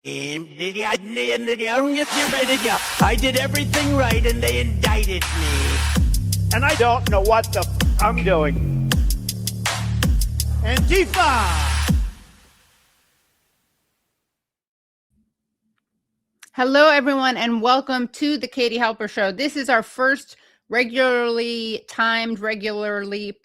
I did everything right and they indicted me. And I don't know what the I'm doing. Antifa! Hello, everyone, and welcome to the Katie Halper Show. This is our first regularly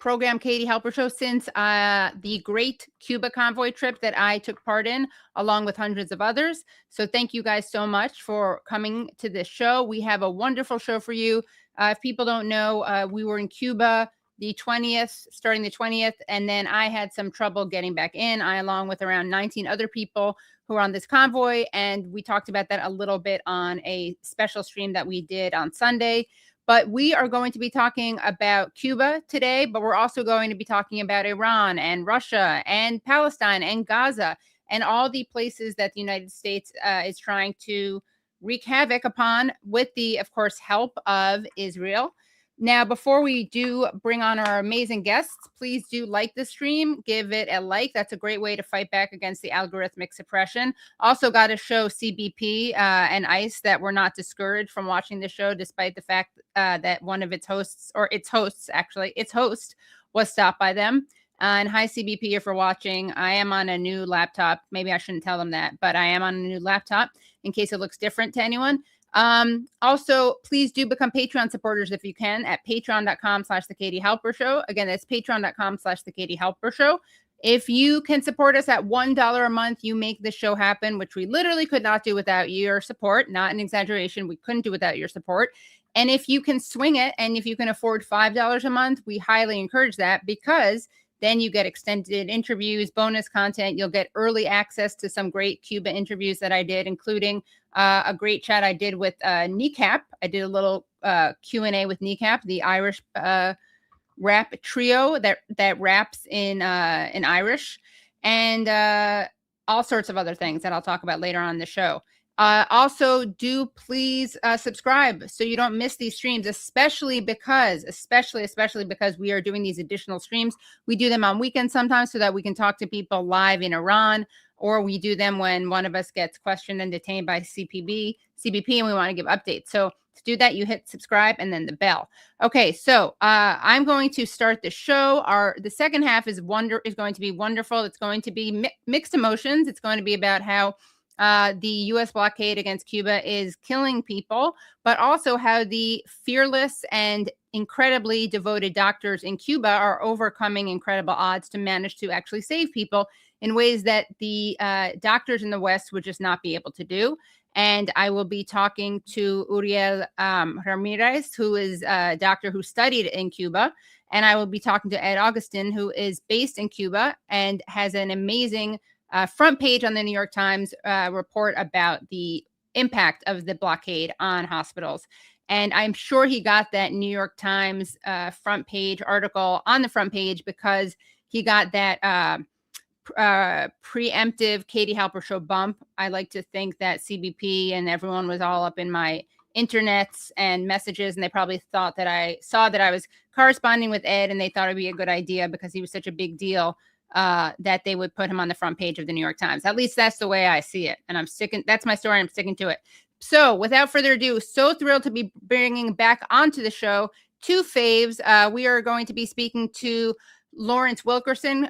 programmed Katie Halper Show since the great Cuba convoy trip that I took part in, along with hundreds of others. So thank you guys so much for coming to this show. We have a wonderful show for you. If people don't know, we were in Cuba starting the 20th, and then I had some trouble getting back in. I, along with around 19 other people who are on this convoy, and we talked about that a little bit on a special stream that we did on Sunday. But we are going to be talking about Cuba today, but we're also going to be talking about Iran and Russia and Palestine and Gaza and all the places that the United States is trying to wreak havoc upon with the, of course, help of Israel. Now, before we do bring on our amazing guests, please do like the stream, give it a like. That's a great way to fight back against the algorithmic suppression. Also got to show CBP and ICE that we're not discouraged from watching the show, despite the fact that one of its host was stopped by them. And hi, CBP, if you're watching. I am on a new laptop. Maybe I shouldn't tell them that, but I am on a new laptop in case it looks different to anyone. Also, please do become Patreon supporters if you can at patreon.com/The Katie Halper Show. Again, that's patreon.com/The Katie Halper Show. If you can support us at $1 a month, you make this show happen, which we literally could not do without your support. Not an exaggeration. We couldn't do without your support. And if you can swing it, and if you can afford $5 a month, we highly encourage that, because then you get extended interviews, bonus content. You'll get early access to some great Cuba interviews that I did, including a great chat I did with Kneecap. I did a little Q&A with Kneecap, the Irish rap trio that raps in Irish, and all sorts of other things that I'll talk about later on in the show. Also, do please subscribe so you don't miss these streams, especially because we are doing these additional streams. We do them on weekends sometimes so that we can talk to people live in Iran, or we do them when one of us gets questioned and detained by CBP, and we want to give updates. So to do that, you hit subscribe and then the bell. Okay, so I'm going to start the show. The second half is going to be wonderful. It's going to be mixed emotions. It's going to be about how the U.S. blockade against Cuba is killing people, but also how the fearless and incredibly devoted doctors in Cuba are overcoming incredible odds to manage to actually save people in ways that the doctors in the West would just not be able to do. And I will be talking to Uriel Ramirez, who is a doctor who studied in Cuba. And I will be talking to Ed Augustin, who is based in Cuba and has an amazing front page on the New York Times report about the impact of the blockade on hospitals. And I'm sure he got that New York Times front page article on the front page because he got that preemptive Katie Halper Show bump. I like to think that CBP and everyone was all up in my internets and messages, and they probably thought that I saw that I was corresponding with Ed, and they thought it'd be a good idea because he was such a big deal that they would put him on the front page of the New York Times. At least that's the way I see it. And that's my story. I'm sticking to it. So without further ado, so thrilled to be bringing back onto the show two faves. We are going to be speaking to Lawrence Wilkerson,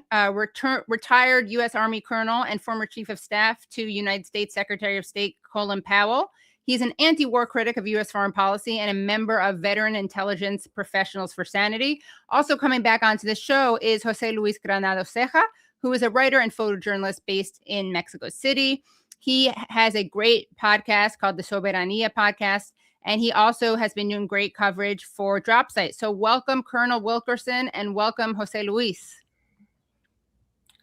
retired U.S. Army Colonel and former Chief of Staff to United States Secretary of State Colin Powell. He's an anti-war critic of U.S. foreign policy and a member of Veteran Intelligence Professionals for Sanity. Also coming back onto the show is José Luis Granados Ceja, who is a writer and photojournalist based in Mexico City. He has a great podcast called the Soberanía Podcast, and he also has been doing great coverage for Drop Site. So welcome, Colonel Wilkerson, and welcome, José Luis.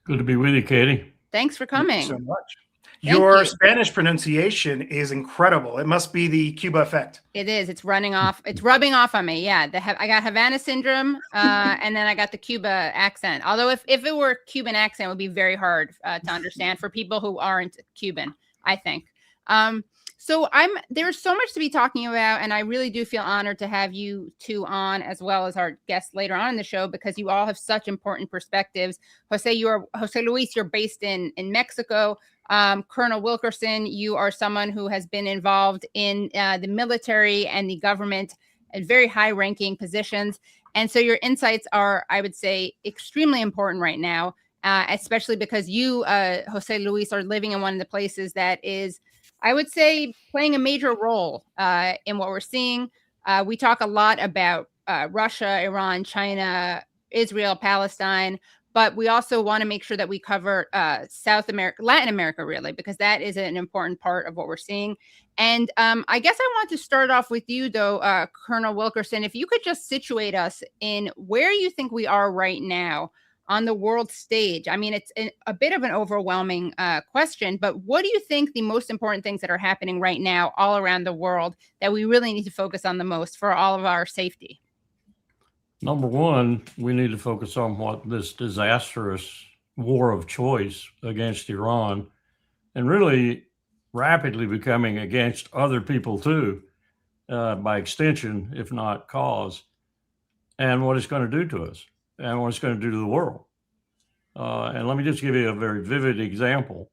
Good to be with you, Katie. Thanks for coming. Thank you so much. Your Spanish pronunciation is incredible. It must be the Cuba effect. It is. It's rubbing off on me. Yeah. I got Havana syndrome, and then I got the Cuba accent. Although if it were Cuban accent, it would be very hard to understand for people who aren't Cuban, I think. So there's so much to be talking about, and I really do feel honored to have you two on, as well as our guests later on in the show, because you all have such important perspectives. José Luis, you're based in Mexico. Colonel Wilkerson, you are someone who has been involved in the military and the government at very high-ranking positions. And so your insights are, I would say, extremely important right now, especially because you, José Luis, are living in one of the places that is, I would say, playing a major role in what we're seeing. We talk a lot about Russia, Iran, China, Israel, Palestine, but we also want to make sure that we cover South America, Latin America, really, because that is an important part of what we're seeing. And I guess I want to start off with you, though, Colonel Wilkerson, if you could just situate us in where you think we are right now on the world stage. I mean, it's a bit of an overwhelming question, but what do you think the most important things that are happening right now all around the world that we really need to focus on the most for all of our safety? Number one, we need to focus on what this disastrous war of choice against Iran, and really rapidly becoming against other people too, by extension, if not cause, and what it's going to do to us and what it's going to do to the world. And let me just give you a very vivid example.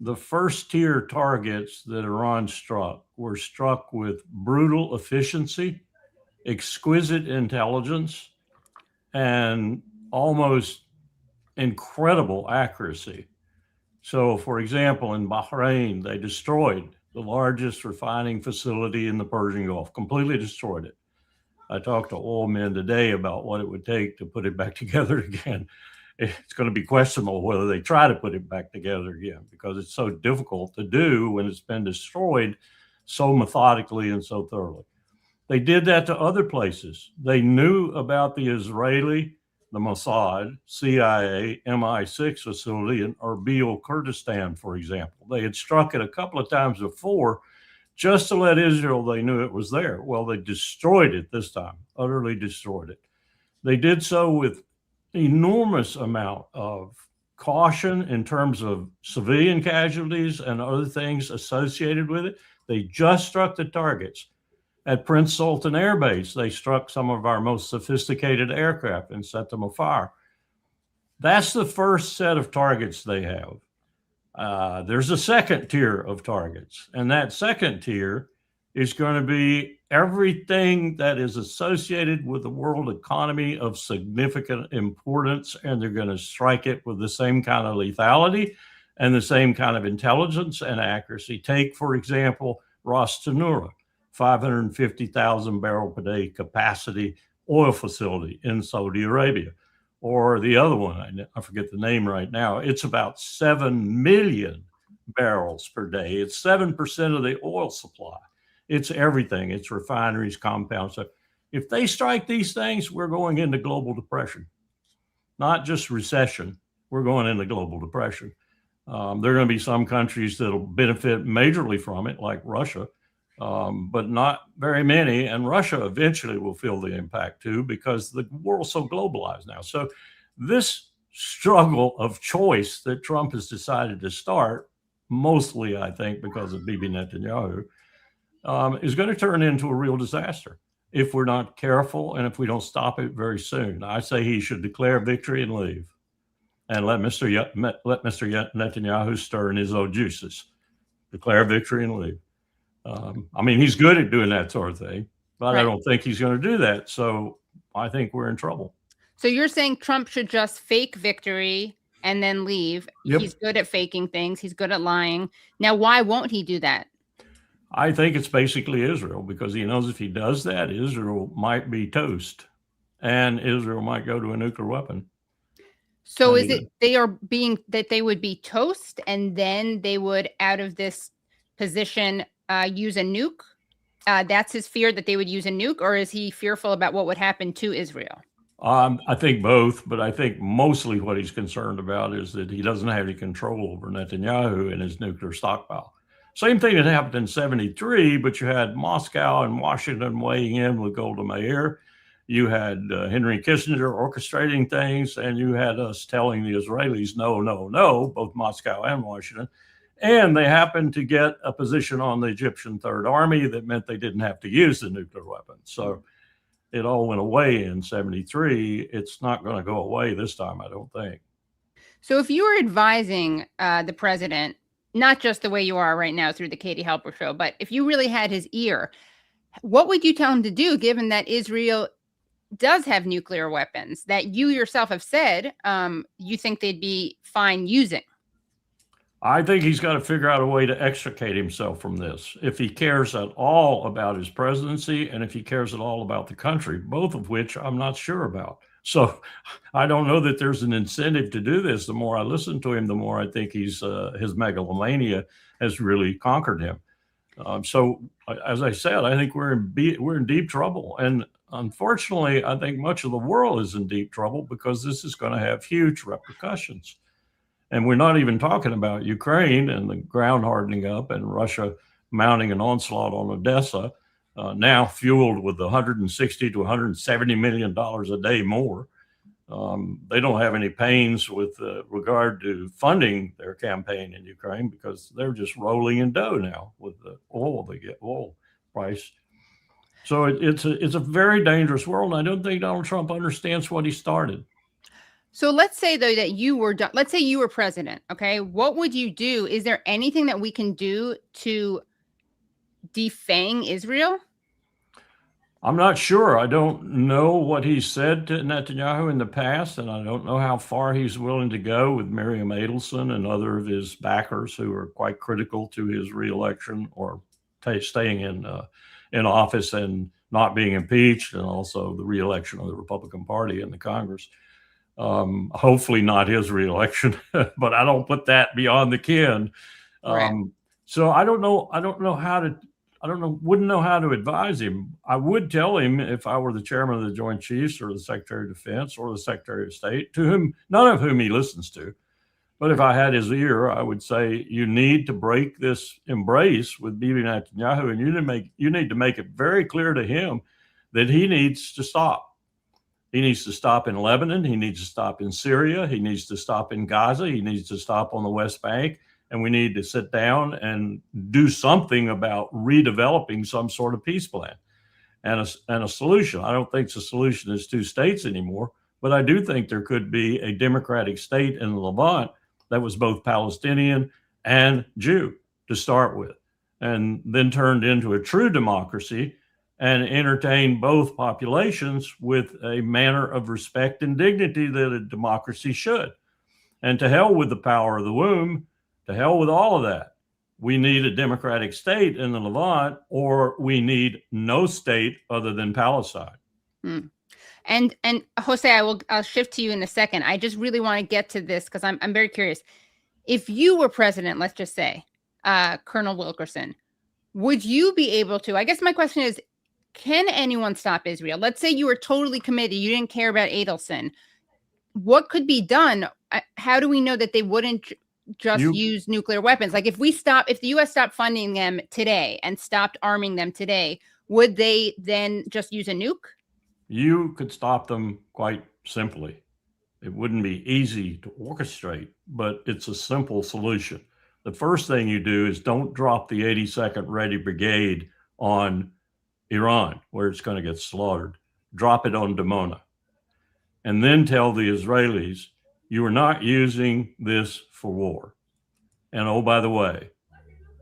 The first tier targets that Iran struck were struck with brutal efficiency, exquisite intelligence, and almost incredible accuracy. So, for example, in Bahrain, they destroyed the largest refining facility in the Persian Gulf, completely destroyed it. I talked to oil men today about what it would take to put it back together again. It's going to be questionable whether they try to put it back together again, because it's so difficult to do when it's been destroyed so methodically and so thoroughly. They did that to other places. They knew about the Israeli, the Mossad, CIA, MI6 facility in Erbil, Kurdistan, for example. They had struck it a couple of times before just to let Israel, they knew it was there. Well, they destroyed it this time, utterly destroyed it. They did so with enormous amount of caution in terms of civilian casualties and other things associated with it. They just struck the targets. At Prince Sultan Air Base, they struck some of our most sophisticated aircraft and set them afire. That's the first set of targets they have. There's a second tier of targets, and that second tier is going to be everything that is associated with the world economy of significant importance, and they're going to strike it with the same kind of lethality and the same kind of intelligence and accuracy. Take, for example, Ras Tanura, 550,000 barrel per day capacity oil facility in Saudi Arabia. Or the other one, I forget the name right now, it's about 7 million barrels per day. It's 7% of the oil supply. It's everything. It's refineries, compounds. So if they strike these things, we're going into global depression, not just recession. We're going into global depression. There are going to be some countries that'll benefit majorly from it, like Russia, but not very many. And Russia eventually will feel the impact too, because the world's so globalized now. So this struggle of choice that Trump has decided to start, mostly, I think, because of Bibi Netanyahu, is going to turn into a real disaster if we're not careful and if we don't stop it very soon. I say he should declare victory and leave, and let Mr. Netanyahu stir in his own juices. Declare victory and leave. I mean, he's good at doing that sort of thing, but right. I don't think he's going to do that. So I think we're in trouble. So you're saying Trump should just fake victory and then leave. Yep. He's good at faking things. He's good at lying. Now, why won't he do that? I think it's basically Israel, because he knows if he does that, Israel might be toast and Israel might go to a nuclear weapon. So is it that they would be toast and then they would, out of this position, use a nuke? That's his fear, that they would use a nuke, or is he fearful about what would happen to Israel? I think both, but I think mostly what he's concerned about is that he doesn't have any control over Netanyahu and his nuclear stockpile. Same thing that happened in 1973, but you had Moscow and Washington weighing in with Golda Meir. You had Henry Kissinger orchestrating things, and you had us telling the Israelis, no, no, no, both Moscow and Washington. And they happened to get a position on the Egyptian Third Army that meant they didn't have to use the nuclear weapons. So it all went away in 73. It's not going to go away this time, I don't think. So if you were advising the president, not just the way you are right now through the Katie Halper show, but if you really had his ear, what would you tell him to do, given that Israel does have nuclear weapons that you yourself have said you think they'd be fine using? I think he's got to figure out a way to extricate himself from this. If he cares at all about his presidency and if he cares at all about the country, both of which I'm not sure about. So I don't know that there's an incentive to do this. The more I listen to him, the more I think his megalomania has really conquered him. So as I said, I think we're in deep trouble. And unfortunately, I think much of the world is in deep trouble because this is going to have huge repercussions. And we're not even talking about Ukraine and the ground hardening up and Russia mounting an onslaught on Odessa, now fueled with $160 to $170 million a day more. They don't have any pains with regard to funding their campaign in Ukraine because they're just rolling in dough now with the oil they get, oil price. So it's a very dangerous world. And I don't think Donald Trump understands what he started. So let's say, though, that let's say you were president. OK, what would you do? Is there anything that we can do to defang Israel? I'm not sure. I don't know what he said to Netanyahu in the past, and I don't know how far he's willing to go with Miriam Adelson and other of his backers who are quite critical to his reelection or staying in office and not being impeached, and also the reelection of the Republican Party in the Congress. Hopefully not his reelection, but I don't put that beyond the ken. Right. So I don't know wouldn't know how to advise him. I would tell him if I were the chairman of the Joint Chiefs or the Secretary of Defense or the Secretary of State, to whom none of whom he listens to. But if I had his ear, I would say you need to break this embrace with Bibi Netanyahu, and you need to make it very clear to him that he needs to stop. He needs to stop in Lebanon. He needs to stop in Syria. He needs to stop in Gaza. He needs to stop on the West Bank. And we need to sit down and do something about redeveloping some sort of peace plan and a solution. I don't think the solution is two states anymore, but I do think there could be a democratic state in the Levant that was both Palestinian and Jew to start with, and then turned into a true democracy and entertain both populations with a manner of respect and dignity that a democracy should. And to hell with the power of the womb, to hell with all of that. We need a democratic state in the Levant, or we need no state other than Palestine. And Jose, I'll shift to you in a second. I just really want to get to this because I'm very curious. If you were president, let's just say, Colonel Wilkerson, would you be able to? I guess my question is, can anyone stop Israel? Let's say you were totally committed. You didn't care about Adelson. What could be done? How do we know that they wouldn't just use nuclear weapons? Like if the U.S. stopped funding them today and stopped arming them today, would they then just use a nuke? You could stop them quite simply. It wouldn't be easy to orchestrate, but it's a simple solution. The first thing you do is don't drop the 82nd Ready Brigade on Iran, where it's going to get slaughtered. Drop it on Dimona. And then tell the Israelis, you are not using this for war. And oh, by the way,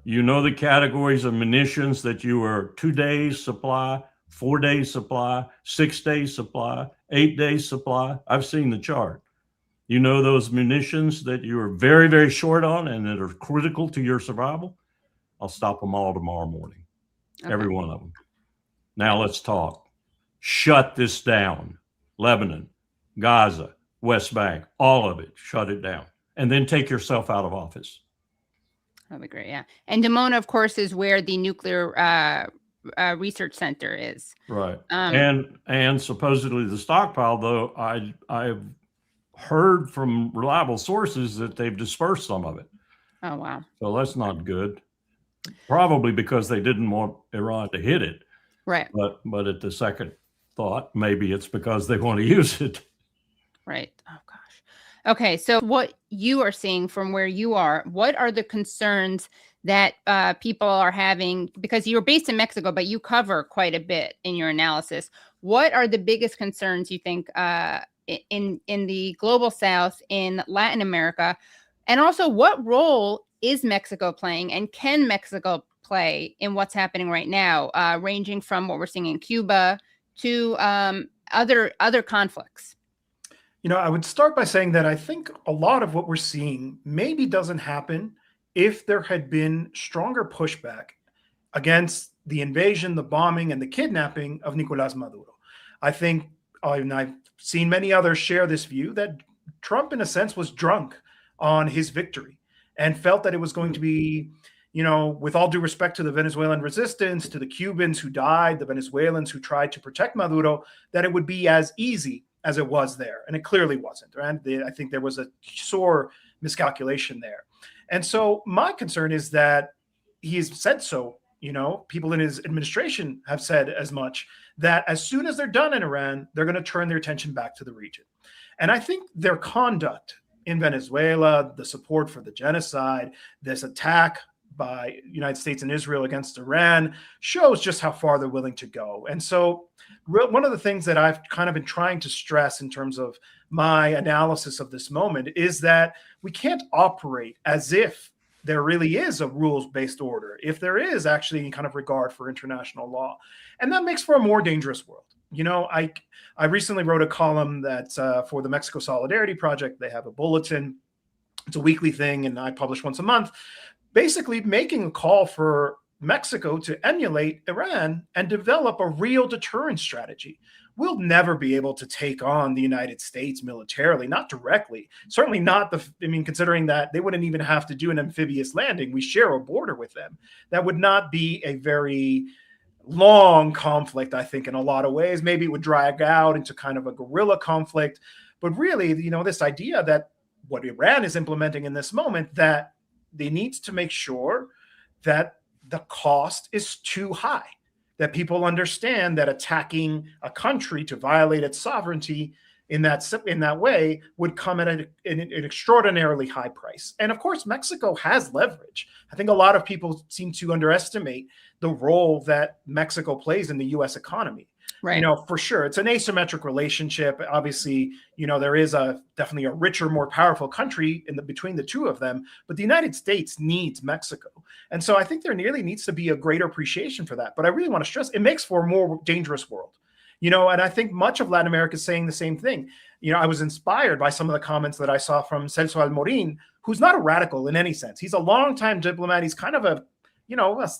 you know the categories of munitions that you are 2 days supply, 4 days supply, 6 days supply, 8 days supply. I've seen the chart. You know those munitions that you are very, very short on and that are critical to your survival? I'll stop them all tomorrow morning. Okay. Every one of them. Now let's talk. Shut this down. Lebanon, Gaza, West Bank, all of it, shut it down. And then take yourself out of office. That'd be great, yeah. And Dimona, of course, is where the nuclear research center is. Right. And supposedly the stockpile, though, I've heard from reliable sources that they've dispersed some of it. Oh, wow. So that's not good. Probably because they didn't want Iran to hit it. Right. But at the second thought, maybe it's because they want to use it. Right. Oh, gosh. Okay, so what you are seeing from where you are, what are the concerns that people are having? Because you're based in Mexico, but you cover quite a bit in your analysis. What are the biggest concerns you think in the global South, in Latin America? And also, what role is Mexico playing, and can Mexico play in what's happening right now, ranging from what we're seeing in Cuba to other conflicts? I would start by saying that I think a lot of what we're seeing maybe doesn't happen if there had been stronger pushback against the invasion, the bombing, and the kidnapping of Nicolás Maduro. I think, and I've seen many others share this view, that Trump, in a sense, was drunk on his victory and felt that it was going to be, with all due respect to the Venezuelan resistance, to the Cubans who died, the Venezuelans who tried to protect Maduro, that it would be as easy as it was there. And it clearly wasn't. And I think there was a sore miscalculation there. And so my concern is that he's said so, people in his administration have said as much, that as soon as they're done in Iran, they're going to turn their attention back to the region. And I think their conduct in Venezuela, the support for the genocide, this attack by United States and Israel against Iran, shows just how far they're willing to go. And so one of the things that I've kind of been trying to stress in terms of my analysis of this moment is that we can't operate as if there really is a rules-based order, if there is actually any kind of regard for international law. And that makes for a more dangerous world. I recently wrote a column that for the Mexico Solidarity Project. They have a bulletin. It's a weekly thing, and I publish once a month, basically making a call for Mexico to emulate Iran and develop a real deterrence strategy. We'll never be able to take on the United States militarily, not directly, certainly not considering that they wouldn't even have to do an amphibious landing. We share a border with them. That would not be a very long conflict, I think, in a lot of ways. Maybe it would drag out into kind of a guerrilla conflict. But really, this idea that what Iran is implementing in this moment, that they need to make sure that the cost is too high, that people understand that attacking a country to violate its sovereignty in that way would come at an extraordinarily high price. And of course, Mexico has leverage. I think a lot of people seem to underestimate the role that Mexico plays in the U.S. economy. Right. For sure, it's an asymmetric relationship. Obviously, there is definitely a richer, more powerful country between the two of them. But the United States needs Mexico. And so I think there nearly needs to be a greater appreciation for that. But I really want to stress, it makes for a more dangerous world. And I think much of Latin America is saying the same thing. I was inspired by some of the comments that I saw from Celso Almorín, who's not a radical in any sense. He's a longtime diplomat. He's kind of a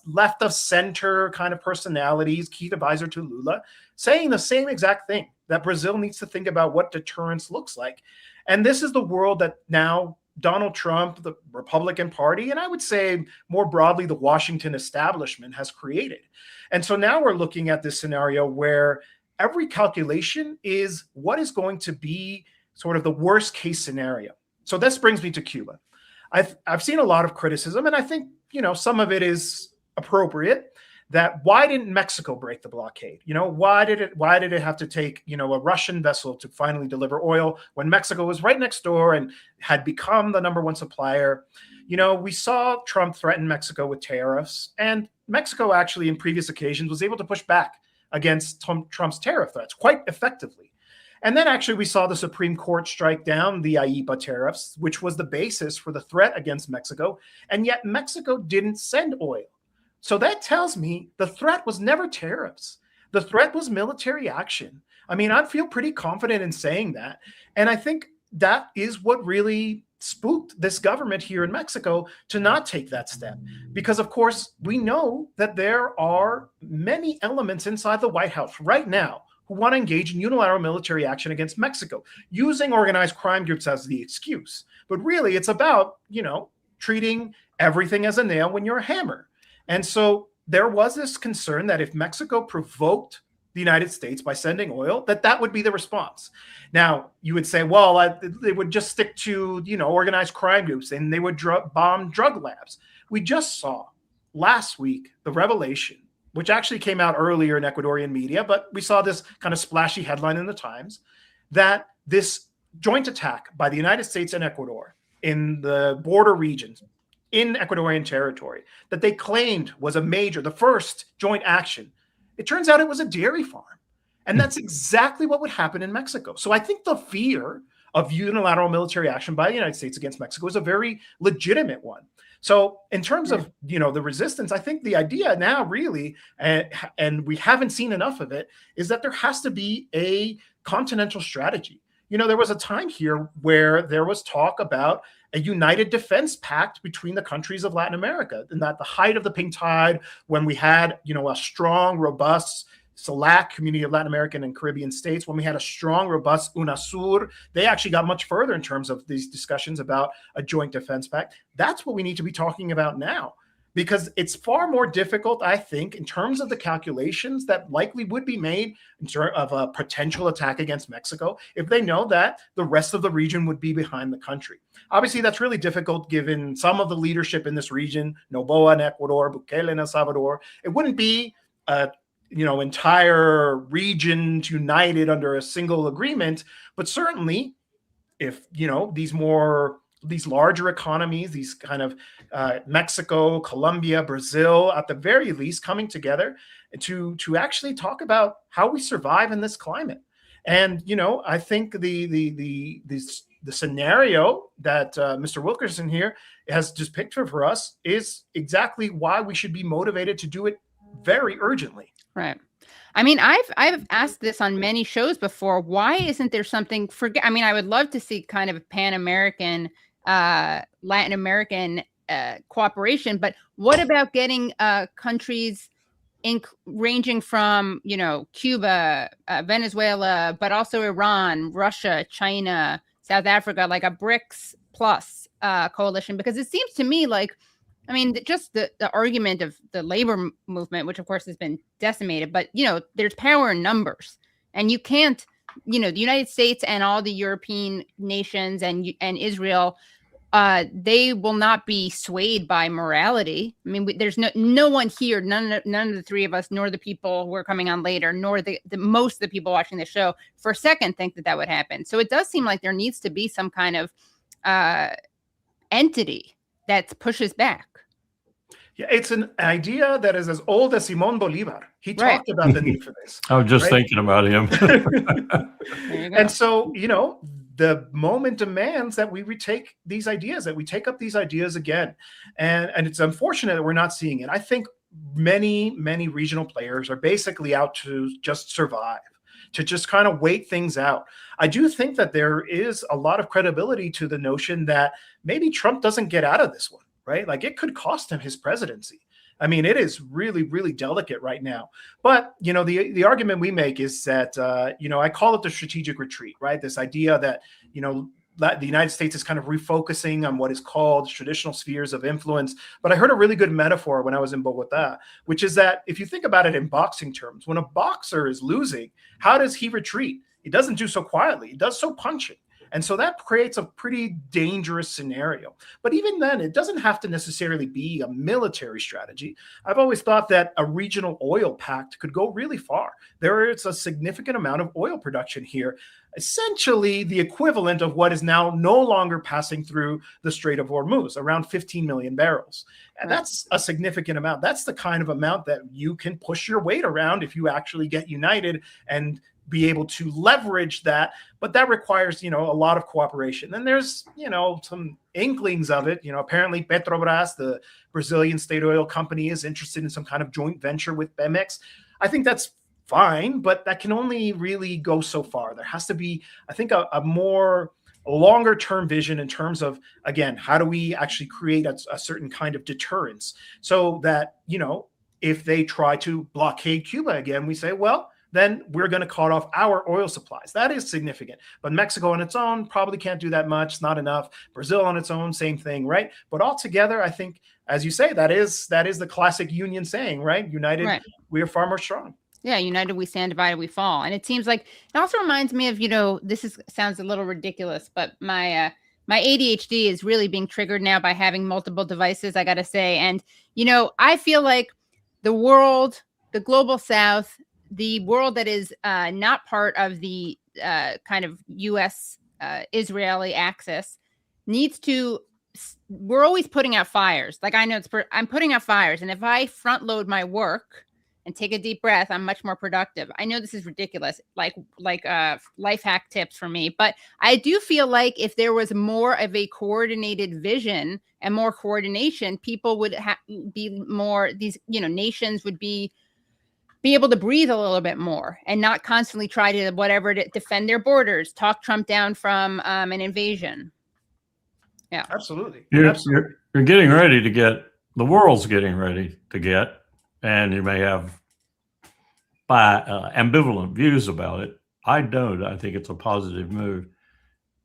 left of center kind of personality. He's key advisor to Lula, saying the same exact thing, that Brazil needs to think about what deterrence looks like. And this is the world that now Donald Trump, the Republican Party, and I would say more broadly, the Washington establishment has created. And so now we're looking at this scenario where every calculation is what is going to be sort of the worst case scenario. So this brings me to Cuba. I've seen a lot of criticism, and I think, some of it is appropriate, that why didn't Mexico break the blockade? Why did it have to take, a Russian vessel to finally deliver oil when Mexico was right next door and had become the number one supplier? We saw Trump threaten Mexico with tariffs, and Mexico actually in previous occasions was able to push back against Trump's tariff threats quite effectively. And then actually we saw the Supreme Court strike down the IEEPA tariffs, which was the basis for the threat against Mexico. And yet Mexico didn't send oil. So that tells me the threat was never tariffs. The threat was military action. I feel pretty confident in saying that. And I think that is what really spooked this government here in Mexico to not take that step. Because, of course, we know that there are many elements inside the White House right now who want to engage in unilateral military action against Mexico, using organized crime groups as the excuse. But really, it's about, treating everything as a nail when you're a hammer. And so there was this concern that if Mexico provoked the United States by sending oil, that would be the response. Now, you would say, well, they would just stick to, organized crime groups, and they would bomb drug labs. We just saw last week the revelation, which actually came out earlier in Ecuadorian media, but we saw this kind of splashy headline in the Times, that this joint attack by the United States and Ecuador in the border regions in Ecuadorian territory that they claimed was the first joint action. It turns out it was a dairy farm. And that's exactly what would happen in Mexico. So I think the fear of unilateral military action by the United States against Mexico is a very legitimate one. So in terms of, the resistance, I think the idea now really, and we haven't seen enough of it, is that there has to be a continental strategy. There was a time here where there was talk about a united defense pact between the countries of Latin America. And at the height of the pink tide, when we had, a strong, robust SELAC, Community of Latin American and Caribbean States, when we had a strong, robust UNASUR, they actually got much further in terms of these discussions about a joint defense pact. That's what we need to be talking about now, because it's far more difficult, I think, in terms of the calculations that likely would be made in terms of a potential attack against Mexico if they know that the rest of the region would be behind the country. Obviously, that's really difficult given some of the leadership in this region, Noboa in Ecuador, Bukele in El Salvador. It wouldn't be entire regions united under a single agreement, but certainly if, these larger economies, these kind of Mexico, Colombia, Brazil, at the very least coming together to actually talk about how we survive in this climate. And, I think the scenario that Mr. Wilkerson here has just pictured for us is exactly why we should be motivated to do it very urgently. Right. I mean, I've asked this on many shows before. Why isn't there something I would love to see kind of Pan-American, Latin American cooperation, but what about getting countries ranging from, Cuba, Venezuela, but also Iran, Russia, China, South Africa, like a BRICS plus coalition? Because it seems to me like, just the argument of the labor movement, which of course has been decimated, but, there's power in numbers, and you can't, the United States and all the European nations and Israel, they will not be swayed by morality. There's no one here, none of the three of us, nor the people who are coming on later, nor the most of the people watching the show for a second think that would happen. So it does seem like there needs to be some kind of entity that pushes back. Yeah, it's an idea that is as old as Simón Bolívar. He talked about the need for this. I was just thinking about him. And so, the moment demands that we retake these ideas, that we take up these ideas again. And it's unfortunate that we're not seeing it. I think many, many regional players are basically out to just survive, to just kind of wait things out. I do think that there is a lot of credibility to the notion that maybe Trump doesn't get out of this one, right? Like it could cost him his presidency. It is really, really delicate right now. But, the argument we make is that, I call it the strategic retreat, right? This idea that, the United States is kind of refocusing on what is called traditional spheres of influence. But I heard a really good metaphor when I was in Bogota, which is that if you think about it in boxing terms, when a boxer is losing, how does he retreat? He doesn't do so quietly. He does so punching. And so that creates a pretty dangerous scenario. But even then, it doesn't have to necessarily be a military strategy. I've always thought that a regional oil pact could go really far. There is a significant amount of oil production here, essentially the equivalent of what is now no longer passing through the Strait of Hormuz, around 15 million barrels. And that's a significant amount. That's the kind of amount that you can push your weight around if you actually get united and be able to leverage that, but that requires, a lot of cooperation. And there's, some inklings of it. Apparently Petrobras, the Brazilian state oil company, is interested in some kind of joint venture with Pemex. I think that's fine, but that can only really go so far. There has to be, I think, a more longer term vision in terms of, again, how do we actually create a certain kind of deterrence so that, if they try to blockade Cuba again, we say, well, then we're going to cut off our oil supplies. That is significant. But Mexico on its own probably can't do that much. It's not enough. Brazil on its own, same thing, right? But altogether, I think, as you say, that is the classic union saying, right? United, right. We are far more strong. Yeah, united we stand, divided we fall. And it seems like it also reminds me of, sounds a little ridiculous, but my ADHD is really being triggered now by having multiple devices, I got to say. And, I feel like the world, the global South, the world that is not part of the kind of U.S. Israeli axis needs to. We're always putting out fires. Like I know I'm putting out fires, and if I front load my work and take a deep breath, I'm much more productive. I know this is ridiculous, like life hack tips for me, but I do feel like if there was more of a coordinated vision and more coordination, people would be more. These nations would be able to breathe a little bit more and not constantly try to defend their borders, talk Trump down from an invasion. Yeah, absolutely. You're getting ready to get, the world's getting ready to get, and you may have ambivalent views about it. I don't. I think it's a positive move.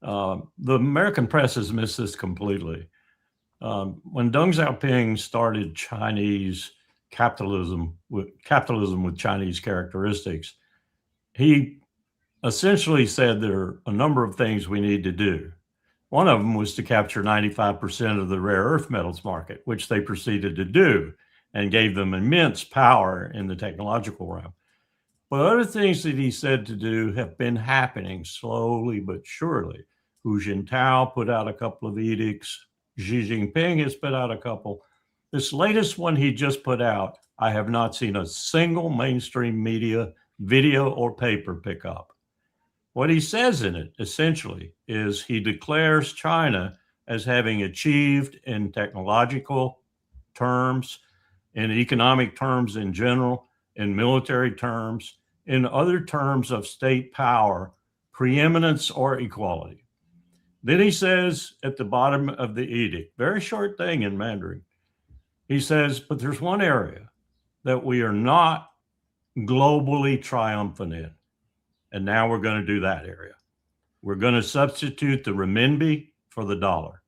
The American press has missed this completely. When Deng Xiaoping started Chinese capitalism with Chinese characteristics, he essentially said there are a number of things we need to do. One of them was to capture 95% of the rare earth metals market, which they proceeded to do and gave them immense power in the technological realm. But other things that he said to do have been happening slowly but surely. Hu Jintao put out a couple of edicts. Xi Jinping has put out a couple. This latest one he just put out, I have not seen a single mainstream media, video, or paper pick up. What he says in it, essentially, is he declares China as having achieved in technological terms, in economic terms in general, in military terms, in other terms of state power, preeminence or equality. Then he says at the bottom of the edict, very short thing in Mandarin, he says, but there's one area that we are not globally triumphant in. And now we're going to do that area. We're going to substitute the renminbi for the dollar.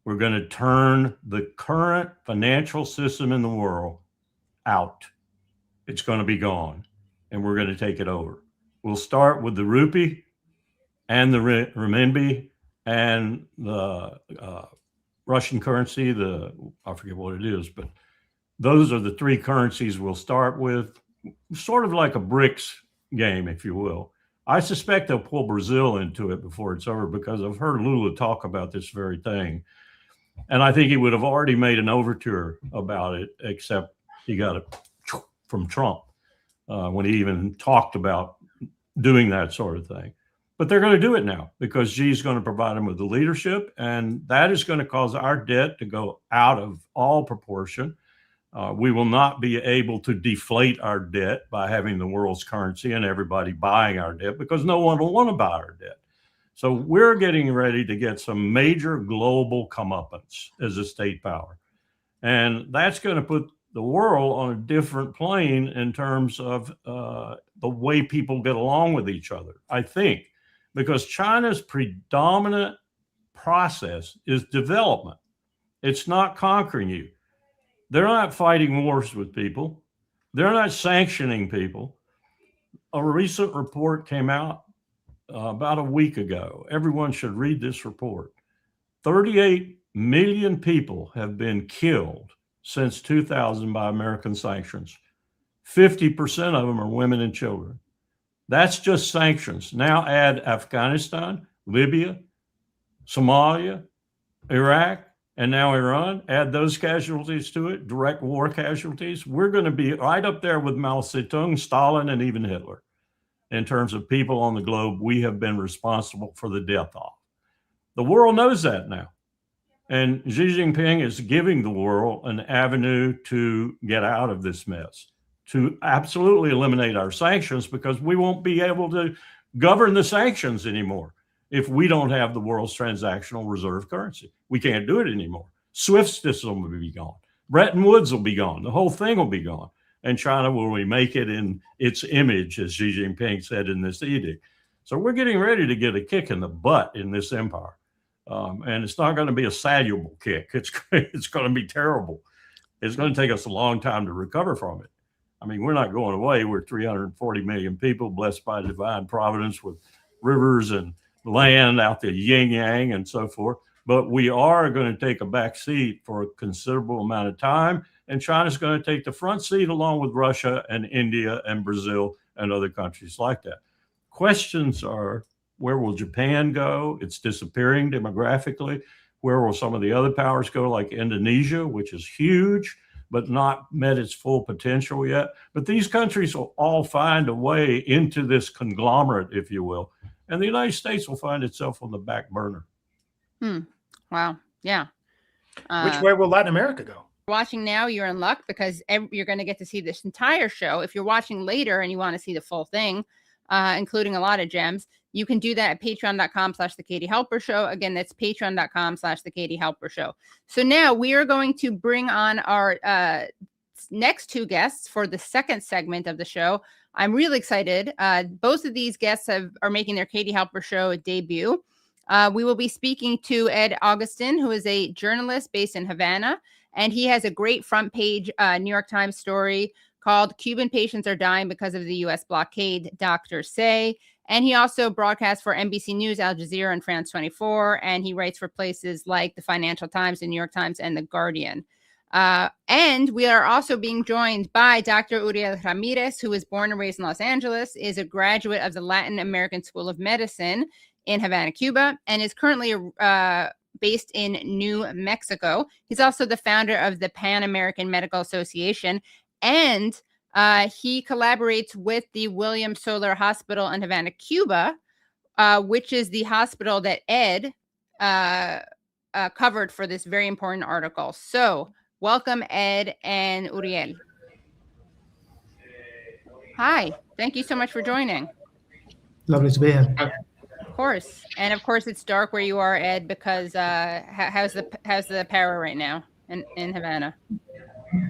We're going to turn the current financial system in the world out. It's going to be gone, and we're going to take it over. We'll start with the rupee and the renminbi and the Russian currency, I forget what it is, but those are the three currencies we'll start with, sort of like a BRICS game, if you will. I suspect they'll pull Brazil into it before it's over because I've heard Lula talk about this very thing. And I think he would have already made an overture about it, except he got it from Trump when he even talked about doing that sort of thing. But they're going to do it now because Xi's going to provide them with the leadership, and that is going to cause our debt to go out of all proportion. We will not be able to deflate our debt by having the world's currency and everybody buying our debt because no one will want to buy our debt. So we're getting ready to get some major global comeuppance as a state power. And that's going to put the world on a different plane in terms of the way people get along with each other, I think, because China's predominant process is development. It's not conquering you. They're not fighting wars with people. They're not sanctioning people. A recent report came out about a week ago. Everyone should read this report. 38 million people have been killed since 2000 by American sanctions. 50% of them are women and children. That's just sanctions. Now add Afghanistan, Libya, Somalia, Iraq, and now Iran. Add those casualties to it, direct war casualties. We're going to be right up there with Mao Zedong, Stalin, and even Hitler in terms of people on the globe we have been responsible for the death of. The world knows that now. And Xi Jinping is giving the world an avenue to get out of this mess, to absolutely eliminate our sanctions, because we won't be able to govern the sanctions anymore if we don't have the world's transactional reserve currency. We can't do it anymore. SWIFT system will be gone. Bretton Woods will be gone. The whole thing will be gone. And China will remake it in its image, as Xi Jinping said in this edict. So we're getting ready to get a kick in the butt in this empire. And it's not going to be a saluable kick. It's going to be terrible. It's going to take us a long time to recover from it. I mean, we're not going away. We're 340 million people blessed by divine providence with rivers and land out the yin yang and so forth. But we are going to take a back seat for a considerable amount of time. And China's going to take the front seat along with Russia and India and Brazil and other countries like that. Questions are, Where will Japan go? It's disappearing demographically. Where will some of the other powers go, like Indonesia, which is huge, but not met its full potential yet? But these countries will all find a way into this conglomerate, if you will. And the United States will find itself on the back burner. Wow. Yeah. Which way will Latin America go? Watching now, you're in luck because you're going to get to see this entire show. If you're watching later and you want to see the full thing, including a lot of gems, you can do that at patreon.com/The Katie Halper Show. Again, that's patreon.com/The Katie Halper Show. So now we are going to bring on our next two guests for the second segment of the show. I'm really excited. Both of these guests are making their Katie Halper Show debut. We will be speaking to Ed Augustin, who is a journalist based in Havana, and he has a great front page New York Times story called "Cuban Patients Are Dying Because of the U.S. Blockade, Doctors Say." And he also broadcasts for NBC News, Al Jazeera, and France 24, and he writes for places like the Financial Times, the New York Times, and the Guardian. And we are also being joined by Dr. Uriel Ramirez, who was born and raised in Los Angeles, is a graduate of the Latin American School of Medicine in Havana, Cuba, and is currently based in New Mexico. He's also the founder of the Pan American Medical Association, and he collaborates with the William Solar Hospital in Havana, Cuba, which is the hospital that Ed covered for this very important article. So welcome, Ed and Uriel. Hi, thank you so much for joining. Lovely to be here. Of course. And of course it's dark where you are, Ed, because how's the power right now in Havana?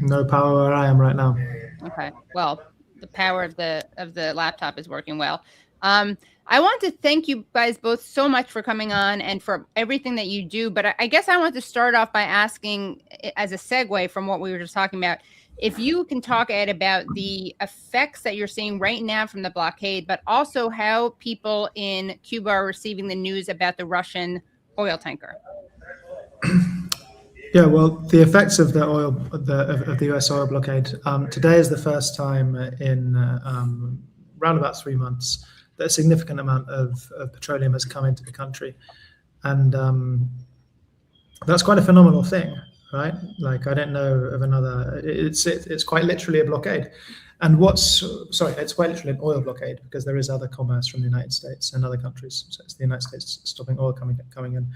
No power where I am right now. Okay. Well, the power of the laptop is working well. I want to thank you guys both so much for coming on and for everything that you do. But I guess I want to start off by asking, as a segue from what we were just talking about, if you can talk, Ed, about the effects that you're seeing right now from the blockade, but also how people in Cuba are receiving the news about the Russian oil tanker. Yeah, well, the effects of the oil of the US oil blockade. Today is the first time in around about 3 months that a significant amount of petroleum has come into the country, and that's quite a phenomenal thing, right? Like, I don't know of another. It's quite literally a blockade, and it's quite literally an oil blockade, because there is other commerce from the United States and other countries. So it's the United States stopping oil coming in.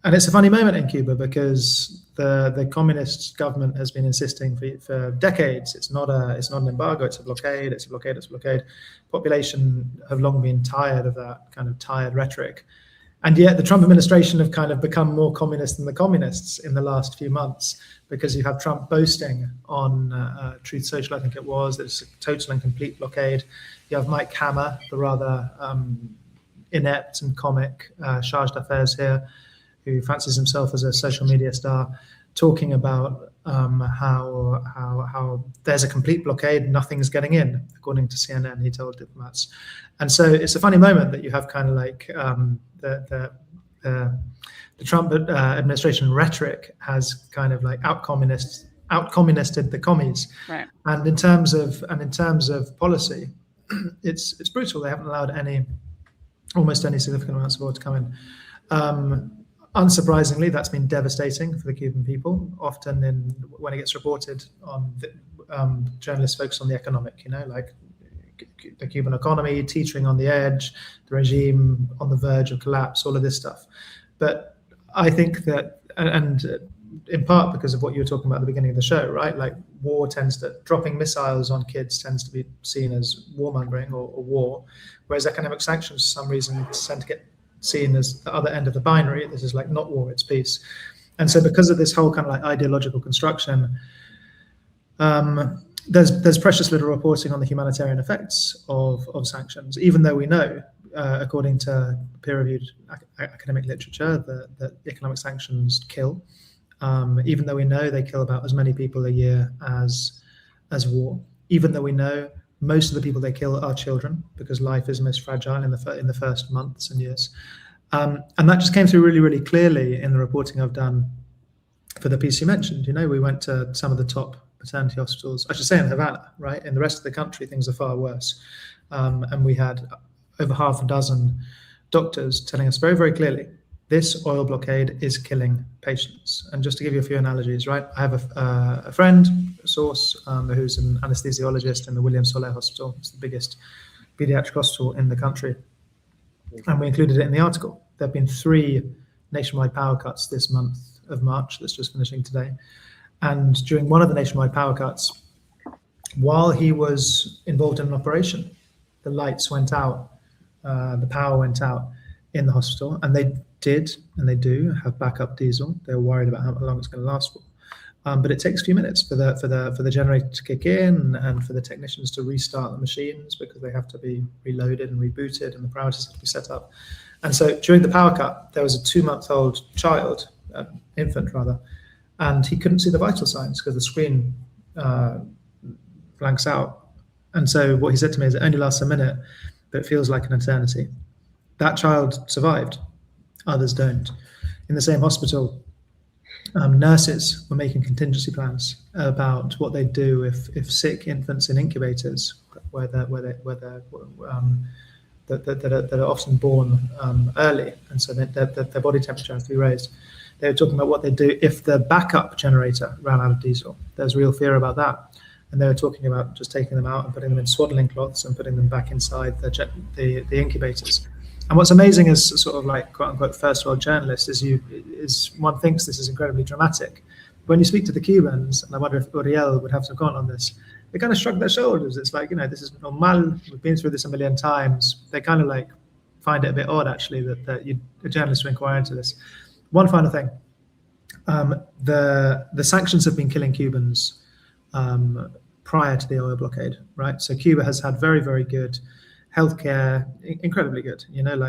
And it's a funny moment in Cuba, because the communist government has been insisting for decades it's not an embargo, it's a blockade, it's a blockade, it's a blockade. Population have long been tired of that kind of tired rhetoric. And yet the Trump administration have kind of become more communist than the communists in the last few months, because you have Trump boasting on Truth Social, I think it was, that it's a total and complete blockade. You have Mike Hammer, the rather inept and comic charge d'affaires here, who fancies himself as a social media star, talking about how there's a complete blockade, nothing's getting in, according to CNN, he told diplomats. And so it's a funny moment that you have kind of like the Trump administration rhetoric has kind of like out-communisted the commies. Right. And in terms of policy, it's brutal. They haven't allowed almost any significant amounts of oil to come in. Unsurprisingly, that's been devastating for the Cuban people. Often when it gets reported on, journalists focus on the economic, like the Cuban economy teetering on the edge, the regime on the verge of collapse, all of this stuff. But I think that, and in part because of what you were talking about at the beginning of the show, right? Like dropping missiles on kids tends to be seen as warmongering or war, whereas economic sanctions, for some reason, tend to get seen as the other end of the binary. This is like not war, it's peace. And so because of this whole kind of like ideological construction, there's precious little reporting on the humanitarian effects of sanctions, even though we know, according to peer-reviewed academic literature, that economic sanctions kill, even though we know they kill about as many people a year as war, even though we know most of the people they kill are children, because life is most fragile in the first months and years. And that just came through really, really clearly in the reporting I've done for the piece you mentioned. We went to some of the top maternity hospitals, I should say in Havana, right? In the rest of the country, things are far worse. And we had over half a dozen doctors telling us very, very clearly, this oil blockade is killing patients. And just to give you a few analogies, right? I have a friend, a source, who's an anesthesiologist in the William Soler Hospital. It's the biggest pediatric hospital in the country. And we included it in the article. There have been 3 nationwide power cuts this month of March that's just finishing today. And during one of the nationwide power cuts, while he was involved in an operation, the lights went out, the power went out in the hospital, and they did and they do have backup diesel. They're worried about how long it's going to last for. But it takes a few minutes for the generator to kick in and for the technicians to restart the machines because they have to be reloaded and rebooted and the parameters have to be set up. And so during the power cut, there was a 2-month-old child, infant rather, and he couldn't see the vital signs because the screen blanks out. And so what he said to me is, it only lasts a minute, but it feels like an eternity. That child survived, others don't. In the same hospital, nurses were making contingency plans about what they'd do if sick infants in incubators, that are often born early, and so their body temperature has to be raised. They were talking about what they'd do if the backup generator ran out of diesel. There's real fear about that. And they were talking about just taking them out and putting them in swaddling cloths and putting them back inside the incubators. And what's amazing as sort of like quote unquote first world journalist is one thinks this is incredibly dramatic. When you speak to the Cubans, and I wonder if Uriel would have some comment on this, they kind of shrug their shoulders. It's like, this is normal. We've been through this a million times. They kind of like find it a bit odd actually that a journalist would inquire into this. One final thing, the sanctions have been killing Cubans prior to the oil blockade, right? So Cuba has had very, very good healthcare, incredibly good,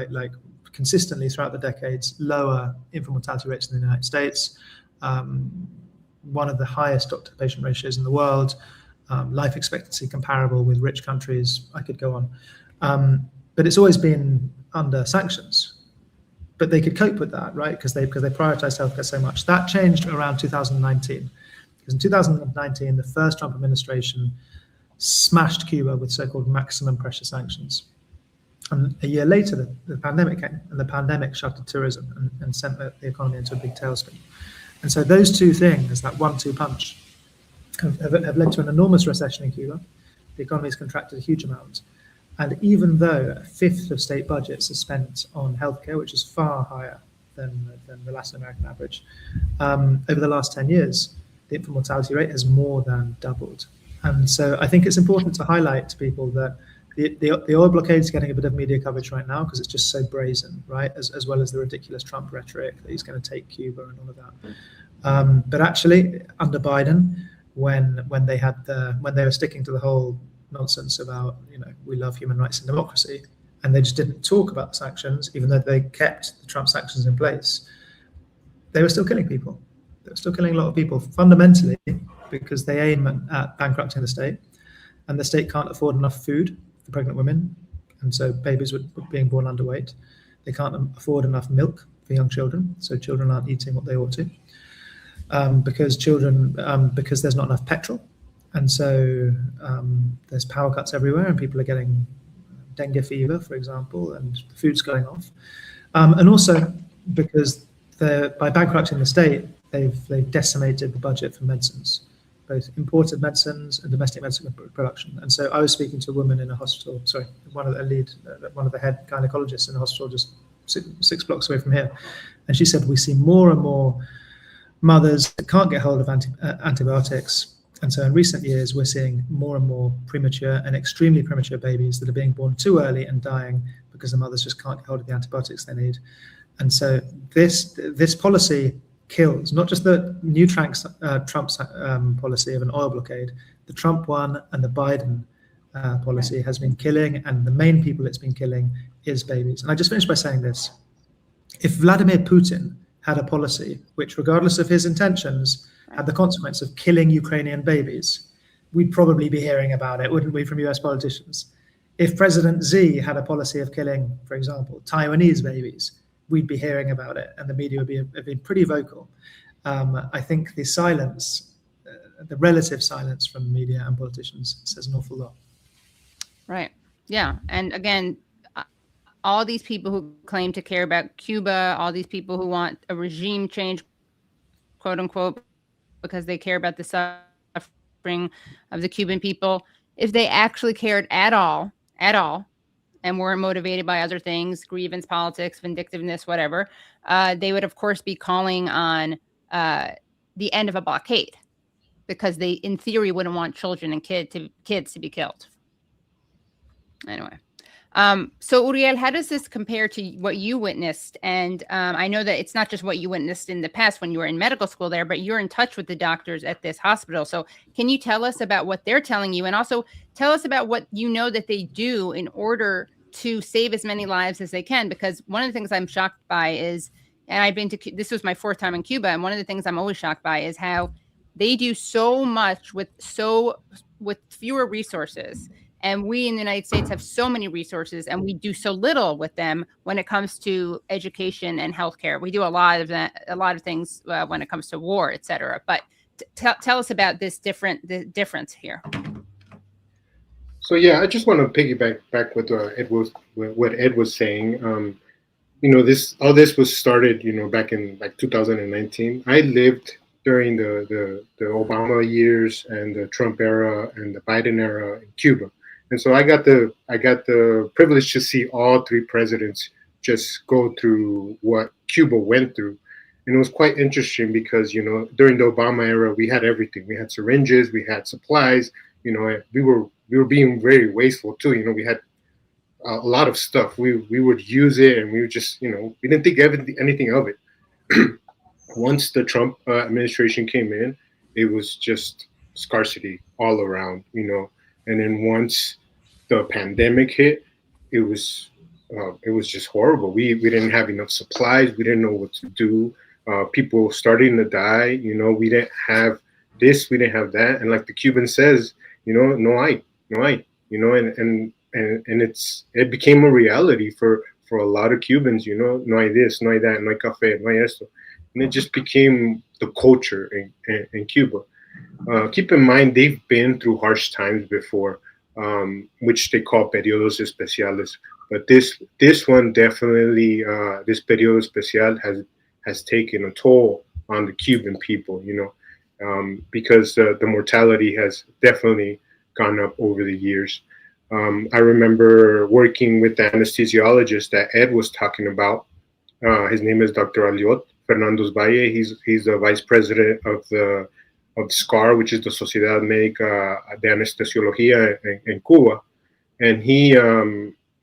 like consistently throughout the decades, lower infant mortality rates than the United States, one of the highest doctor-patient ratios in the world, life expectancy comparable with rich countries. I could go on. But it's always been under sanctions. But they could cope with that, right? Because they prioritized healthcare so much. That changed around 2019. Because in 2019, the first Trump administration smashed Cuba with so-called maximum pressure sanctions. And a year later, the pandemic came, and the pandemic shuttered tourism and sent the economy into a big tailspin. And so those two things, that 1-2 punch, have led to an enormous recession in Cuba. The economy has contracted a huge amount. And even though a fifth of state budgets are spent on healthcare, which is far higher than the Latin American average, over the last 10 years, the infant mortality rate has more than doubled. And so I think it's important to highlight to people that the oil blockade is getting a bit of media coverage right now because it's just so brazen, right? As well as the ridiculous Trump rhetoric that he's going to take Cuba and all of that. But actually, under Biden, when they were sticking to the whole nonsense about, we love human rights and democracy, and they just didn't talk about the sanctions, even though they kept the Trump sanctions in place, they were still killing people. They were still killing a lot of people fundamentally because they aim at bankrupting the state, and the state can't afford enough food for pregnant women, and so babies were being born underweight. They can't afford enough milk for young children, so children aren't eating what they ought to, because there's not enough petrol. And so there's power cuts everywhere, and people are getting dengue fever, for example, and the food's going off. And also because by bankrupting the state, they've decimated the budget for medicines, both imported medicines and domestic medicine production. And so I was speaking to a woman in a hospital, one of the head gynecologists in a hospital just six blocks away from here. And she said, we see more and more mothers that can't get hold of antibiotics. And so in recent years, we're seeing more and more premature and extremely premature babies that are being born too early and dying because the mothers just can't get hold of the antibiotics they need. And so this policy kills, not just the new Trump's policy of an oil blockade, the Trump one and the Biden policy has been killing, and the main people it's been killing is babies. And I just finished by saying this. If Vladimir Putin had a policy which, regardless of his intentions, had the consequence of killing Ukrainian babies, we'd probably be hearing about it, wouldn't we, from US politicians? If President Xi had a policy of killing, for example, Taiwanese babies, we'd be hearing about it, and the media would be pretty vocal. I think the silence, the relative silence from the media and politicians says an awful lot. Right. Yeah. And again, all these people who claim to care about Cuba, all these people who want a regime change, quote unquote, because they care about the suffering of the Cuban people, if they actually cared at all, and weren't motivated by other things, grievance politics, vindictiveness, whatever, they would, of course, be calling on the end of a blockade, because they, in theory, wouldn't want children and kids to be killed. Anyway. So Uriel, how does this compare to what you witnessed? And I know that it's not just what you witnessed in the past when you were in medical school there, but you're in touch with the doctors at this hospital. So can you tell us about what they're telling you, and also tell us about what you know that they do in order to save as many lives as they can? Because one of the things I'm shocked by is, and I've been to, this was my 4th time in Cuba, and one of the things I'm always shocked by is how they do so much with fewer resources. And we in the United States have so many resources, and we do so little with them when it comes to education and healthcare. We do a lot of things when it comes to war, et cetera. But tell us about the difference here. So yeah, I just want to piggyback back with what Ed was saying. All this was started, back in like 2019. I lived during the Obama years and the Trump era and the Biden era in Cuba. And so I got the privilege to see all 3 presidents just go through what Cuba went through. And it was quite interesting because, during the Obama era, we had everything. We had syringes, we had supplies, we were being very wasteful too. We had a lot of stuff. We would use it, and we would just, we didn't think anything of it. Once the Trump administration came in, it was just scarcity all around, And then once the pandemic hit, it was just horrible. We didn't have enough supplies. We didn't know what to do. People starting to die. We didn't have this. We didn't have that. And like the Cuban says, no hay. And it became a reality for a lot of Cubans. No hay this, no hay that, no hay café, no hay esto. And it just became the culture in Cuba. Keep in mind, they've been through harsh times before, which they call periodos especiales. But this one definitely, this periodo especial has taken a toll on the Cuban people, because the mortality has definitely gone up over the years. I remember working with the anesthesiologist that Ed was talking about. His name is Dr. Aliot Fernandez Valle. He's the vice president of SCAR, which is the Sociedad Médica de Anestesiología in Cuba. And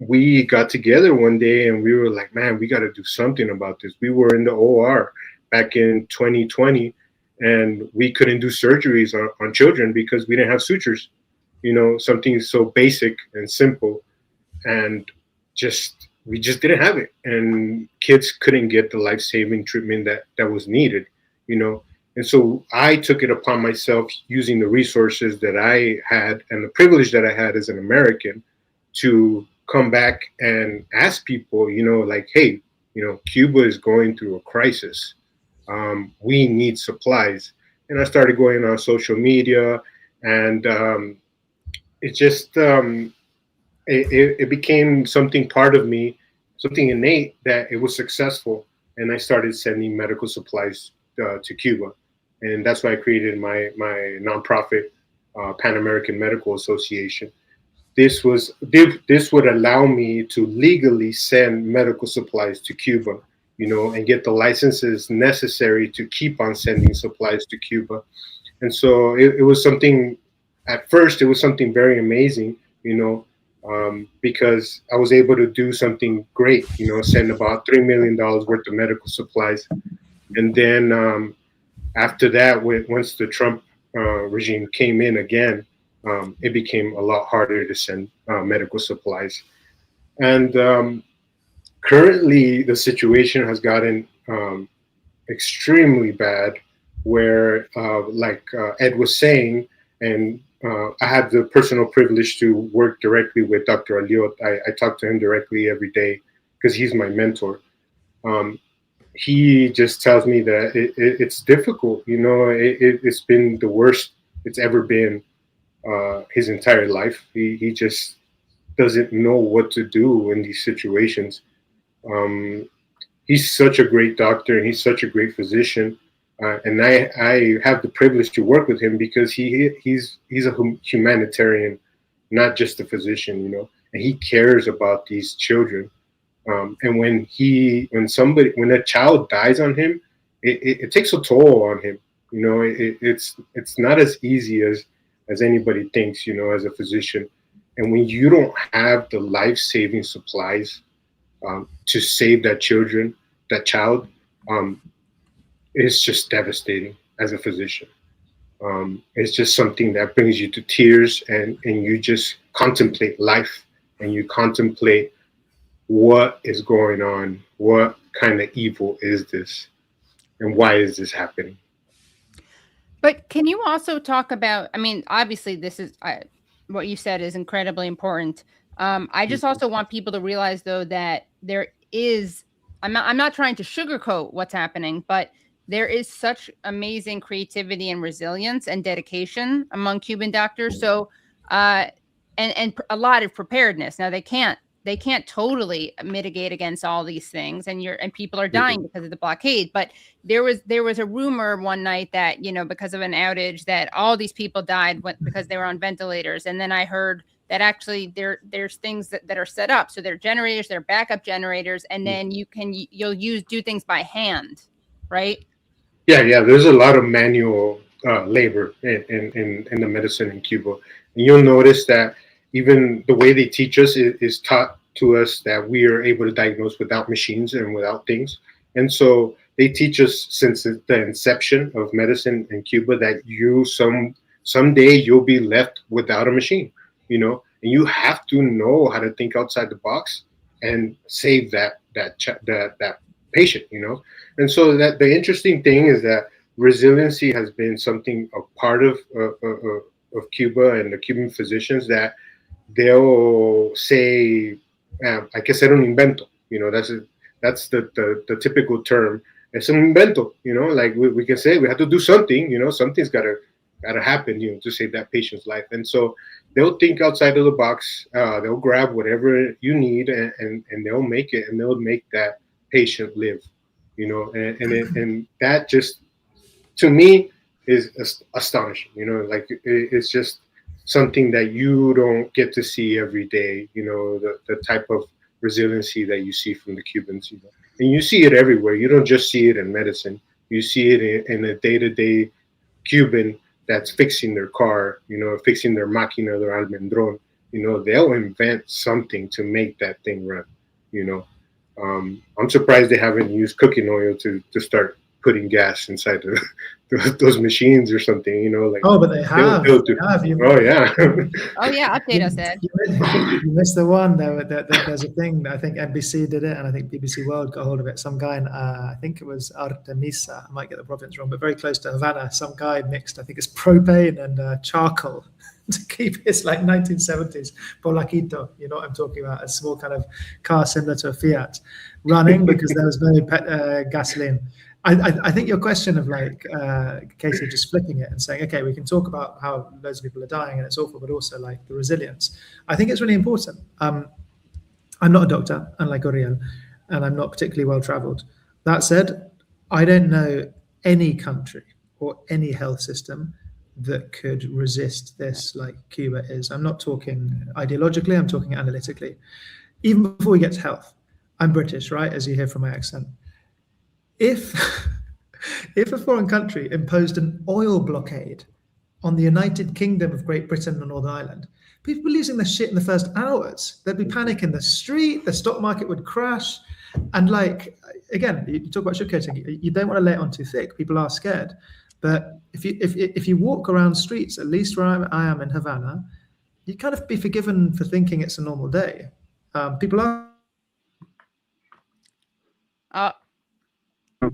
we got together one day and we were like, man, we got to do something about this. We were in the OR back in 2020 and we couldn't do surgeries on children because we didn't have sutures, something so basic and simple. And we just didn't have it. And kids couldn't get the life-saving treatment that was needed, And so I took it upon myself, using the resources that I had and the privilege that I had as an American, to come back and ask people, like, hey, Cuba is going through a crisis. We need supplies. And I started going on social media, and it just, it became something part of me, something innate, that it was successful. And I started sending medical supplies to Cuba. And that's why I created my nonprofit, Pan American Medical Association. This would allow me to legally send medical supplies to Cuba, and get the licenses necessary to keep on sending supplies to Cuba. And so it was something, at first, it was something very amazing, because I was able to do something great, send about $3 million worth of medical supplies. And then after that, once the Trump regime came in again, it became a lot harder to send medical supplies. And currently, the situation has gotten extremely bad, where, like Ed was saying, and I have the personal privilege to work directly with Dr. Aliot. I talk to him directly every day because he's my mentor. He just tells me that it's difficult. It's been the worst it's ever been his entire life. He just doesn't know what to do in these situations. He's such a great doctor and he's such a great physician. And I have the privilege to work with him because he's a humanitarian, not just a physician, you know, and he cares about these children. And when a child dies on him, it takes a toll on him. You know, it's not as easy as anybody thinks, you know, as a physician. And when you don't have the life-saving supplies to save that child, it's just devastating as a physician. It's just something that brings you to tears, and you just contemplate life, and you contemplate what is going on, what kind of evil is this, and why is this happening? But can you also talk about, I mean, obviously this is, what you said is incredibly important. I just also want people to realize though, that there is, I'm not trying to sugarcoat what's happening, but there is such amazing creativity and resilience and dedication among Cuban doctors. So, and a lot of preparedness. Now they can't totally mitigate against all these things, and people are dying because of the blockade. But there was a rumor one night that, you know, because of an outage, that all these people died because they were on ventilators. And then I heard that actually there's things that are set up. So they're generators, they're backup generators, and then you'll do things by hand, right? Yeah. There's a lot of manual labor in the medicine in Cuba. And you'll notice that even the way they teach us is taught to us that we are able to diagnose without machines and without things. And so they teach us since the inception of medicine in Cuba that someday you'll be left without a machine, you know, and you have to know how to think outside the box and save that patient, you know. And so that the interesting thing is that resiliency has been something, a part of Cuba and the Cuban physicians, that they'll say, hay que hacer un invento, you know, that's the typical term. Es un invento, you know, like we can say we have to do something, you know, something's gotta happen, you know, to save that patient's life. And so they'll think outside of the box, they'll grab whatever you need and they'll make it, and they'll make that patient live, you know, and that just, to me, is astonishing, you know, like it's just something that you don't get to see every day, you know, the type of resiliency that you see from the Cubans, you know. And you see it everywhere. You don't just see it in medicine. You see it in a day-to-day Cuban that's fixing their car, you know, fixing their máquina, their almendrón. You know, they'll invent something to make that thing run, you know. I'm surprised they haven't used cooking oil to start putting gas inside those machines or something, you know. Like, oh, but they have. Oh yeah. Oh yeah, update us, Ed. You missed the one. There's a thing. I think NBC did it, and I think BBC World got hold of it. Some guy in, I think it was Artemisa. I might get the province wrong, but very close to Havana. Some guy mixed, I think it's propane and charcoal to keep his like 1970s Polaquito. You know what I'm talking about? A small kind of car similar to a Fiat, running because there was no gasoline. I think your question of like Casey just flipping it and saying, okay, we can talk about how loads of people are dying and it's awful, but also like the resilience. I think it's really important. I'm not a doctor, unlike Uriel, and I'm not particularly well traveled. That said, I don't know any country or any health system that could resist this like Cuba is. I'm not talking ideologically, I'm talking analytically. Even before we get to health, I'm British, right? As you hear from my accent. If a foreign country imposed an oil blockade on the United Kingdom of Great Britain and Northern Ireland, people were losing their shit in the first hours. There'd be panic in the street, the stock market would crash. And like, again, you talk about sugarcoating, you don't want to lay it on too thick. People are scared. But if you walk around streets, at least where I am in Havana, you kind of be forgiven for thinking it's a normal day. People are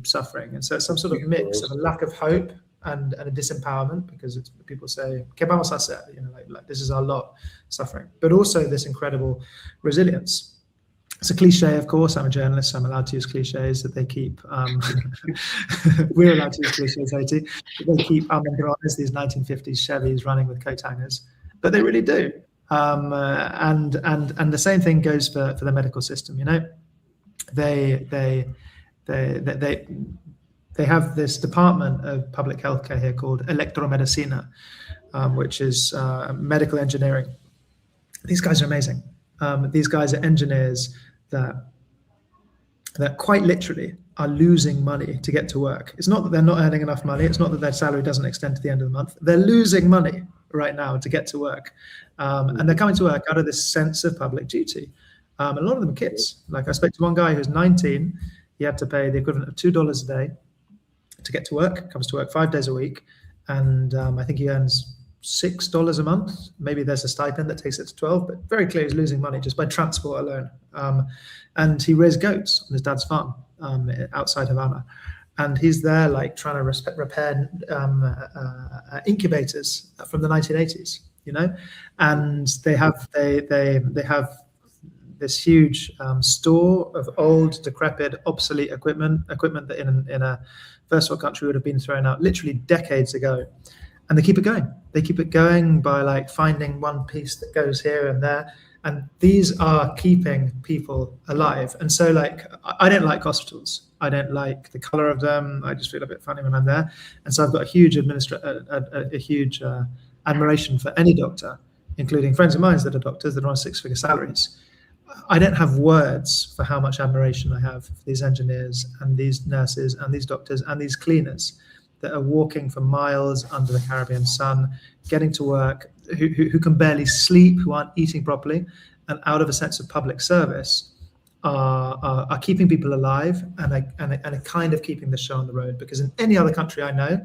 suffering, and so it's some sort of mix of a lack of hope and a disempowerment, because it's, people say, "Que vamos a hacer?" You know, like this is our lot, suffering, but also this incredible resilience. It's a cliche, of course. I'm a journalist, so I'm allowed to use cliches that they keep. We're allowed to use cliches, AT. They keep Almendrones, these 1950s Chevys running with coat hangers, but they really do. And the same thing goes for the medical system. You know, they have this department of public healthcare here called electromedicina, which is medical engineering. These guys are amazing. These guys are engineers that quite literally are losing money to get to work. It's not that they're not earning enough money. It's not that their salary doesn't extend to the end of the month. They're losing money right now to get to work. And they're coming to work out of this sense of public duty. A lot of them are kids. Like I spoke to one guy who's 19. He had to pay the equivalent of $2 a day to get to work, comes to work 5 days a week. And I think he earns $6 a month. Maybe there's a stipend that takes it to 12, but very clear he's losing money just by transport alone. And he raised goats on his dad's farm outside Havana. And he's there like trying to repair incubators from the 1980s, you know? And they have this huge store of old, decrepit, obsolete equipment that in a first world country would have been thrown out literally decades ago. And they keep it going. They keep it going by like finding one piece that goes here and there. And these are keeping people alive. And so like, I don't like hospitals. I don't like the color of them. I just feel a bit funny when I'm there. And so I've got a huge admiration for any doctor, including friends of mine that are doctors that are on 6-figure salaries. I don't have words for how much admiration I have for these engineers and these nurses and these doctors and these cleaners that are walking for miles under the Caribbean sun, getting to work, who can barely sleep, who aren't eating properly, and out of a sense of public service are keeping people alive and are kind of keeping the show on the road. Because in any other country I know,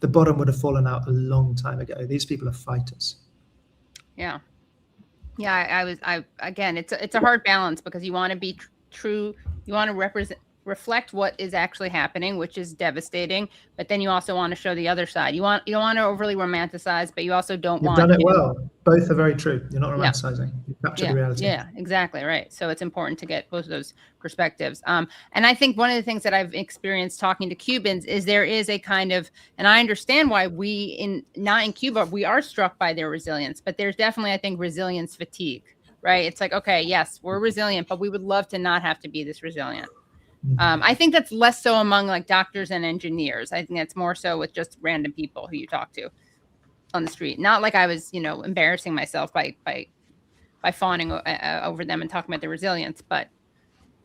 the bottom would have fallen out a long time ago. These people are fighters. Yeah. Yeah, again, it's a hard balance because you want to be true. You want to reflect what is actually happening, which is devastating. But then you also want to show the other side. You don't want to overly romanticize, but you also don't want. You've done it well. Both are very true. You're not romanticizing. You capture the reality. Yeah, exactly right. So it's important to get both of those perspectives. And I think one of the things that I've experienced talking to Cubans is there is a kind of, and I understand why not in Cuba, we are struck by their resilience, but there's definitely, I think, resilience fatigue, right? It's like, okay, yes, we're resilient, but we would love to not have to be this resilient. I think that's less so among like doctors and engineers. I think that's more so with just random people who you talk to on the street. Not like I was, embarrassing myself by fawning over them and talking about their resilience, but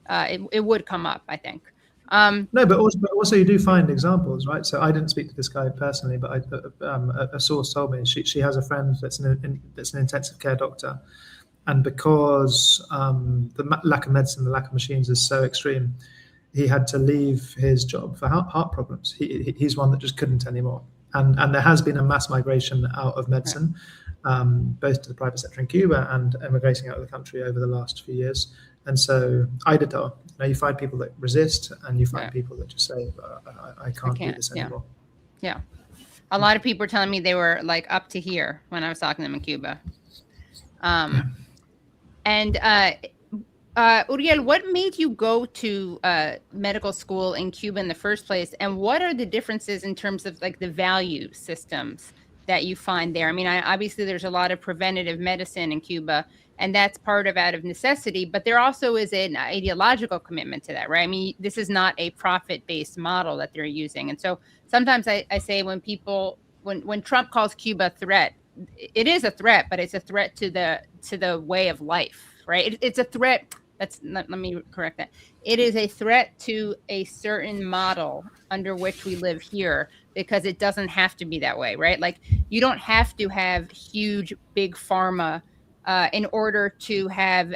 it would come up, I think. No, but also you do find examples, right? So I didn't speak to this guy personally, but a source told me she has a friend that's an intensive care doctor, and because the lack of medicine, the lack of machines is so extreme, he had to leave his job for heart problems. He's one that just couldn't anymore. And there has been a mass migration out of medicine, both to the private sector in Cuba and emigrating out of the country over the last few years. And so I did tell, you find people that resist, and you find people that just say, I can't do this anymore. Yeah. A lot of people were telling me they were like up to here when I was talking to them in Cuba. And Uriel, what made you go to medical school in Cuba in the first place? And what are the differences in terms of like the value systems that you find there? I mean, obviously there's a lot of preventative medicine in Cuba, and that's out of necessity, but there also is an ideological commitment to that, right? I mean, this is not a profit-based model that they're using. And so sometimes I say when Trump calls Cuba a threat, it is a threat, but it's a threat to the way of life, right? It's a threat. Let me correct that. It is a threat to a certain model under which we live here, because it doesn't have to be that way, right? Like you don't have to have huge, big pharma in order to have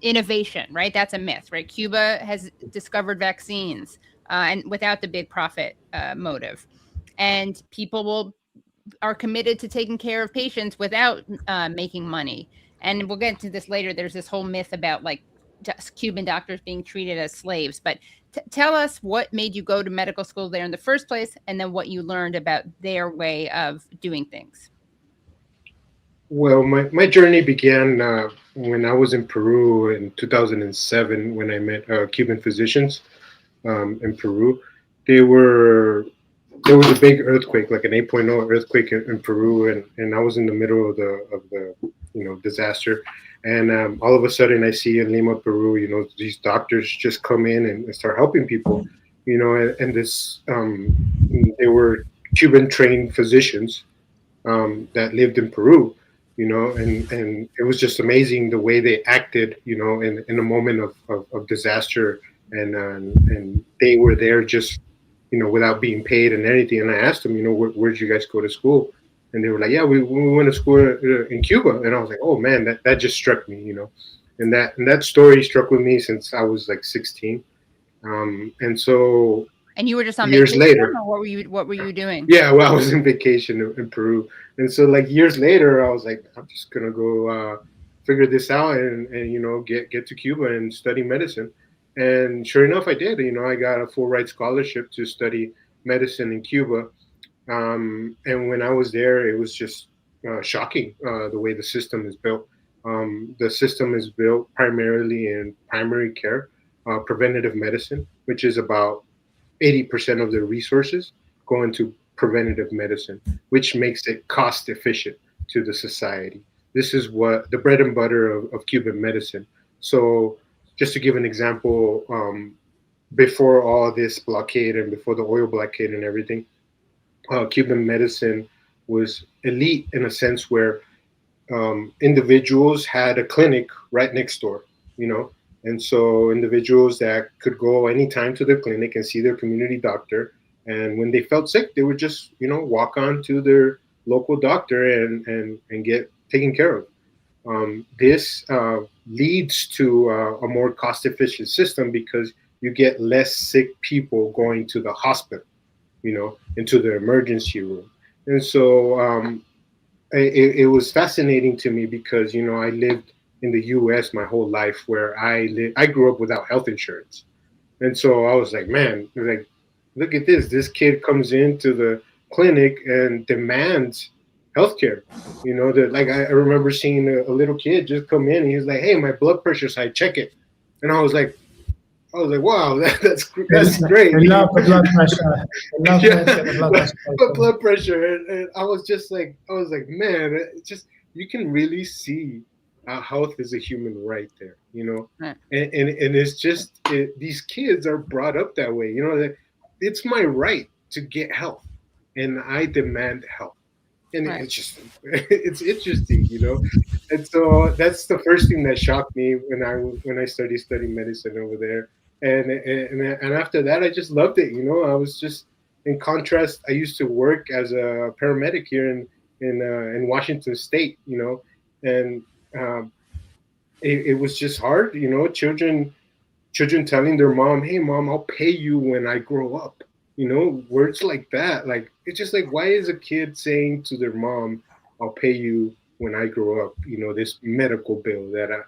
innovation, right? That's a myth, right? Cuba has discovered vaccines and without the big profit motive, and people are committed to taking care of patients without making money. And we'll get into this later. There's this whole myth about like Cuban doctors being treated as slaves. But tell us what made you go to medical school there in the first place, and then what you learned about their way of doing things. Well, my journey began when I was in Peru in 2007, when I met Cuban physicians in Peru. They were there was a big earthquake, like an 8.0 earthquake in Peru, and I was in the middle of the disaster, and all of a sudden I see in Lima, Peru, these doctors just come in and start helping people, and this they were Cuban-trained physicians that lived in Peru, and it was just amazing the way they acted, in a moment of disaster, and they were there just, without being paid and anything. And I asked them, where'd you guys go to school? And they were like, yeah, we went to school in Cuba. And I was like, oh man, that just struck me, and that story struck with me since I was like 16. And so. And you were just on years vacation, later, or what were you doing? Yeah, well, I was on vacation in Peru, and so like years later, I was like, I'm just gonna go figure this out and get to Cuba and study medicine. And sure enough, I did. I got a full ride scholarship to study medicine in Cuba. And when I was there, it was just shocking the way the system is built. The system is built primarily in primary care, preventative medicine, which is about 80% of the resources go into preventative medicine, which makes it cost efficient to the society. This is what the bread and butter of Cuban medicine. So just to give an example, before all this blockade and before the oil blockade and everything, Cuban medicine was elite in a sense where individuals had a clinic right next door, and so individuals that could go anytime to their clinic and see their community doctor, and when they felt sick, they would just walk on to their local doctor and get taken care of. This leads to a more cost-efficient system because you get less sick people going to the hospital, into the emergency room. And so it was fascinating to me because, I lived in the U.S. my whole life, where I grew up without health insurance. And so I was like, man, like, look at this. This kid comes into the clinic and demands healthcare. I remember seeing a little kid just come in and he was like, hey, my blood pressure's high, check it. And I was like, wow, that's great. I love the blood pressure. Blood pressure. And I was man, it's just, you can really see how health is a human right there, Right. And it's just, these kids are brought up that way, that it's my right to get health and I demand health. And right. it's interesting, and so that's the first thing that shocked me when I started studying medicine over there, and after that I just loved it. I was just, in contrast, I used to work as a paramedic here in Washington State, and it was just hard, children telling their mom, hey mom, I'll pay you when I grow up. Words like that. Like, it's just like, why is a kid saying to their mom, I'll pay you when I grow up, this medical bill that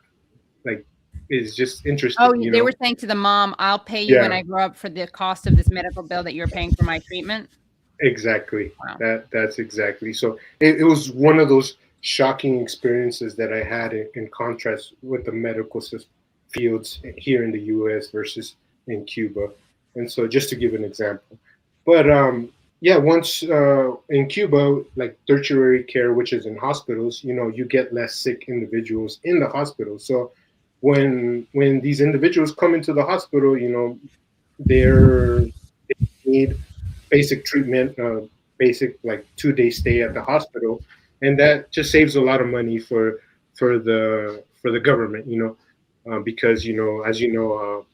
is just interesting. Oh, they were saying to the mom, I'll pay you when I grow up for the cost of this medical bill that you're paying for my treatment. Exactly. Wow. That's exactly. So it was one of those shocking experiences that I had in contrast with the medical fields here in the US versus in Cuba. And so just to give an example, but once in Cuba, like tertiary care, which is in hospitals, you get less sick individuals in the hospital. So when these individuals come into the hospital, they need basic treatment, basic like 2-day stay at the hospital, and that just saves a lot of money for the government, because as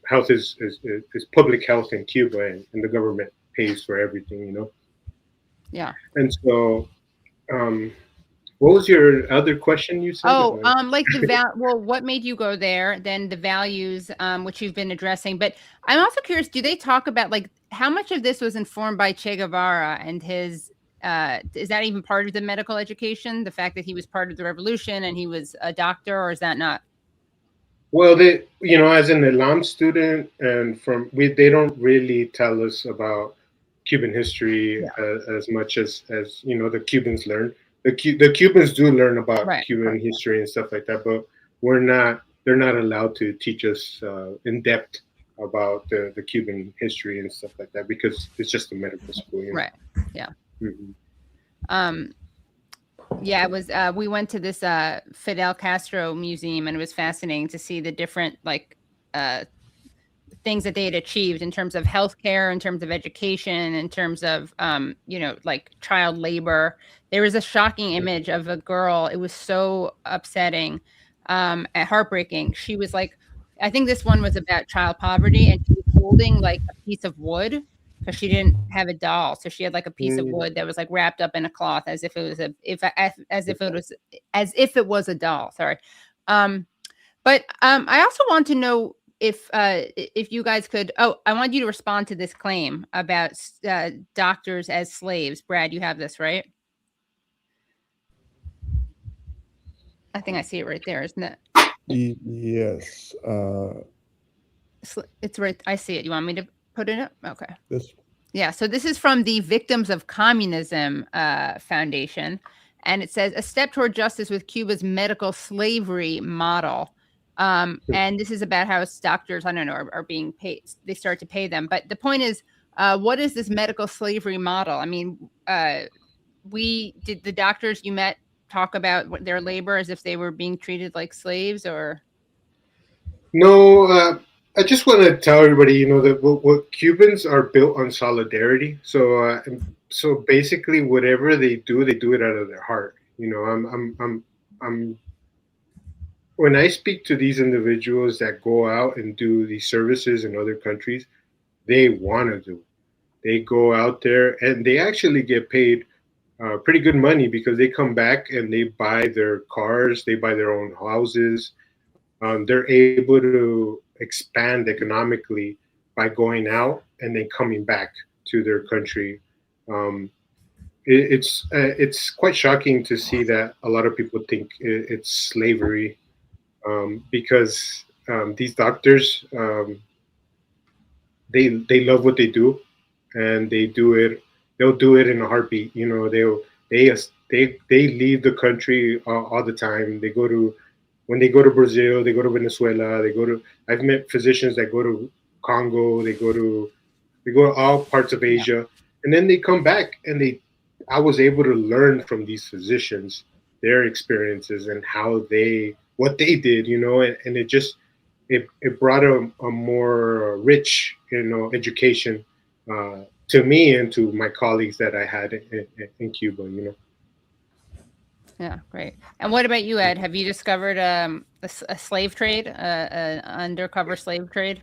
health is public health in Cuba, and the government pays for everything, Yeah. And so, what was your other question you said? Like what made you go there? Then the values, which you've been addressing. But I'm also curious, do they talk about like how much of this was informed by Che Guevara and his? Is that even part of the medical education? The fact that he was part of the revolution and he was a doctor, or is that not? Well, they, as an Elam student, and they don't really tell us about Cuban history as much as the Cubans learn. The Cubans do learn about Cuban history and stuff like that, but they're not allowed to teach us in depth about the Cuban history and stuff like that, because it's just a medical school. You know? Right. Yeah. Mm-hmm. Yeah, it was. We went to this Fidel Castro museum, and it was fascinating to see the different things that they had achieved in terms of healthcare, in terms of education, in terms of like child labor. There was a shocking image of a girl. It was so upsetting, and heartbreaking. She was like, I think this one was about child poverty, and she was holding like a piece of wood because she didn't have a doll, so she had like a piece of wood that was like wrapped up in a cloth as if it was as if it was a doll. Sorry, but I also want to know if you guys could. Oh, I want you to respond to this claim about doctors as slaves. Brad, you have this, right? I think I see it right there, isn't it? Yes. It's right. I see it. You want me to put it up? Okay. This. Yeah. So this is from the Victims of Communism Foundation, and it says a step toward justice with Cuba's medical slavery model. And this is about how doctors, I don't know, are being paid. They start to pay them. But the point is, what is this medical slavery model? I mean, did the doctors you met talk about their labor as if they were being treated like slaves, or? No, I just want to tell everybody, that what Cubans are built on solidarity. So, so basically, whatever they do it out of their heart. I'm when I speak to these individuals that go out and do these services in other countries, they want to do it. They go out there and they actually get paid pretty good money because they come back and they buy their cars, they buy their own houses. They're able to expand economically by going out and then coming back to their country. It's quite shocking to see that a lot of people think it's slavery, because these doctors, they love what they do, and they do it. They'll do it in a heartbeat. They leave the country all the time. When they go to Brazil, they go to Venezuela, I've met physicians that go to Congo, they go to all parts of Asia, and then they come back and I was able to learn from these physicians, their experiences and what they did, and it brought a more rich, education to me and to my colleagues that I had in Cuba, Yeah, great. And what about you, Ed? Have you discovered a slave trade, an undercover slave trade?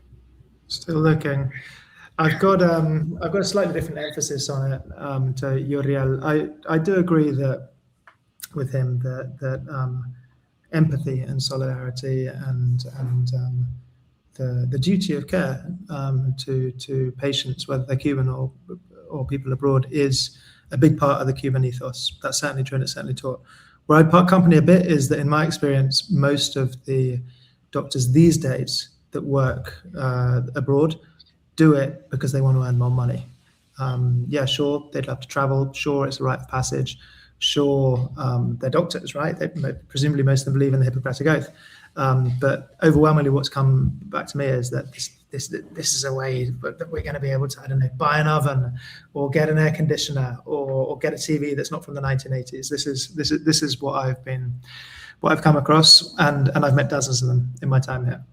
Still looking. I've got a slightly different emphasis on it to Uriel. I do agree with him that empathy and solidarity and the duty of care to patients, whether they're Cuban or people abroad, is a big part of the Cuban ethos. That's certainly true, and it's certainly taught. Where I part company a bit is that, in my experience, most of the doctors these days that work abroad do it because they want to earn more money. Yeah, sure, they'd love to travel. Sure, it's a rite of passage. Sure, they're doctors, right? Presumably most of them believe in the Hippocratic Oath. But overwhelmingly what's come back to me is that this is a way that we're going to be able to, I don't know, buy an oven or get an air conditioner or get a TV that's not from the 1980s. This is what I've come across, and I've met dozens of them in my time here.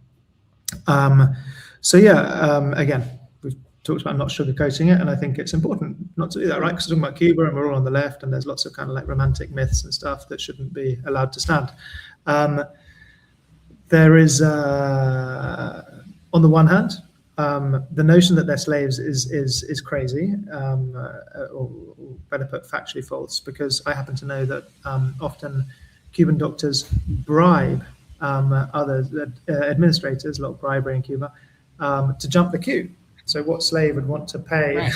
Again, we've talked about not sugarcoating it, and I think it's important not to do that, right? Because we're talking about Cuba and we're all on the left, and there's lots of kind of like romantic myths and stuff that shouldn't be allowed to stand. There is, on the one hand, the notion that they're slaves is crazy, or better put, factually false, because I happen to know that often Cuban doctors bribe other administrators, a lot of bribery in Cuba, to jump the queue. So what slave would want to pay Right.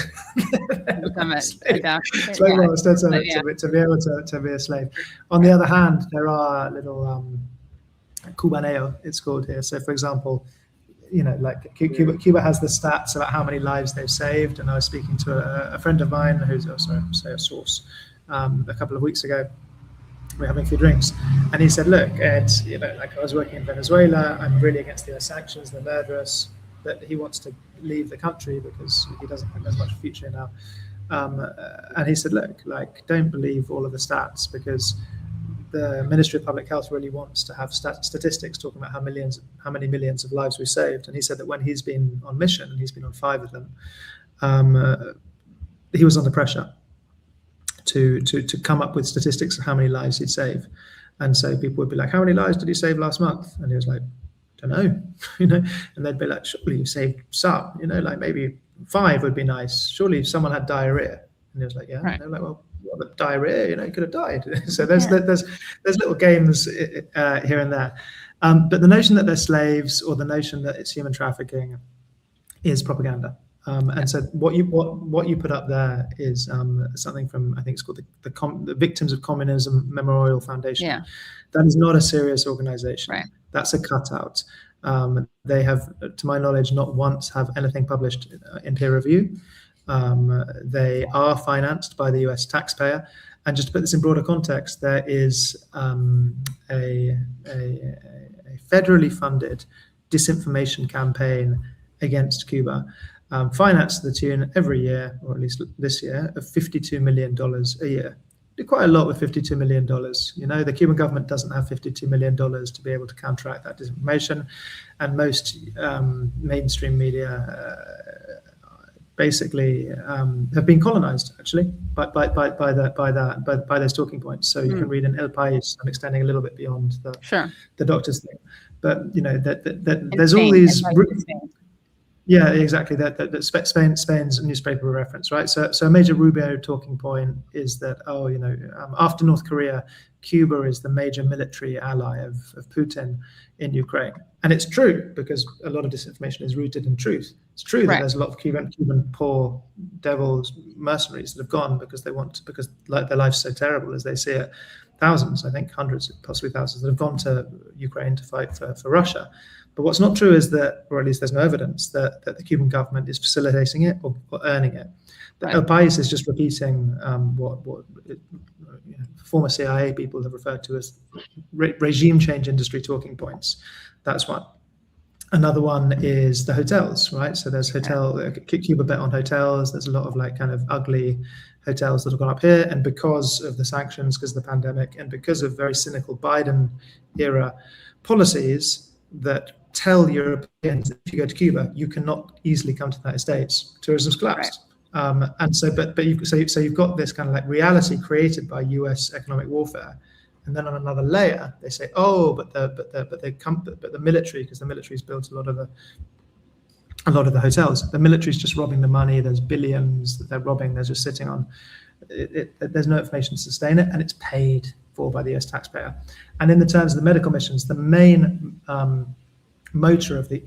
slave master to be able to be a slave? On the other hand, there are little Cubaneo, it's called here. So, for example, like Cuba has the stats about how many lives they've saved. And I was speaking to a friend of mine who's also a source a couple of weeks ago. We're having a few drinks, and he said, "Look, Ed, like I was working in Venezuela. I'm really against the US sanctions. They're murderous. that he wants to leave the country because he doesn't think there's much future now. And he said, look, like, don't believe all of the stats, because the Ministry of Public Health really wants to have statistics talking about how many millions of lives we saved. And he said that when he's been on mission, and he's been on 5 of them, he was under pressure to come up with statistics of how many lives he'd save. And so people would be like, how many lives did you save last month? And he was like, don't know, and they'd be like, surely you saved some, like maybe 5 would be nice. Surely someone had diarrhea. And he was like, yeah. Right. And they're like, well, the diarrhea, you could have died. So there's little games here and there. But the notion that they're slaves, or the notion that it's human trafficking, is propaganda. And so what you put up there is something from, I think it's called the Victims of Communism Memorial Foundation. Yeah. That is not a serious organization. Right. That's a cutout. They have, to my knowledge, not once have anything published in peer review. They are financed by the US taxpayer. And just to put this in broader context, there is a federally funded disinformation campaign against Cuba, financed to the tune every year, or at least this year, of $52 million a year. Did quite a lot with $52 million. The Cuban government doesn't have $52 million to be able to counteract that disinformation, and most mainstream media basically have been colonized, actually, by those talking points. So you can read in El País. I'm extending a little bit beyond the doctor's thing, but there's all these. Yeah, exactly. That Spain's newspaper reference, right? So a major Rubio talking point is that, after North Korea, Cuba is the major military ally of Putin in Ukraine. And it's true, because a lot of disinformation is rooted in truth. It's true that there's a lot of Cuban poor devils, mercenaries that have gone because their life's so terrible as they see it. Thousands, I think hundreds, possibly thousands, that have gone to Ukraine to fight for Russia. But what's not true is that, or at least there's no evidence that the Cuban government is facilitating it or earning it. El País is just repeating what former CIA people have referred to as regime change industry talking points. That's one. Another one is the hotels, right? So there's Cuba bet on hotels. There's a lot of kind of ugly hotels that have gone up here. And because of the sanctions, because of the pandemic, and because of very cynical Biden era policies that tell Europeans that if you go to Cuba, you cannot easily come to the United States. Tourism's collapsed. And so, you've got this kind of reality created by U.S. economic warfare. And then on another layer, they say, oh, but the military, because the military's built a lot of the hotels. The military's just robbing the money. There's billions that they're robbing. They're just sitting on. There's no information to sustain it, and it's paid for by the US taxpayer. And in the terms of the medical missions, the main motor of the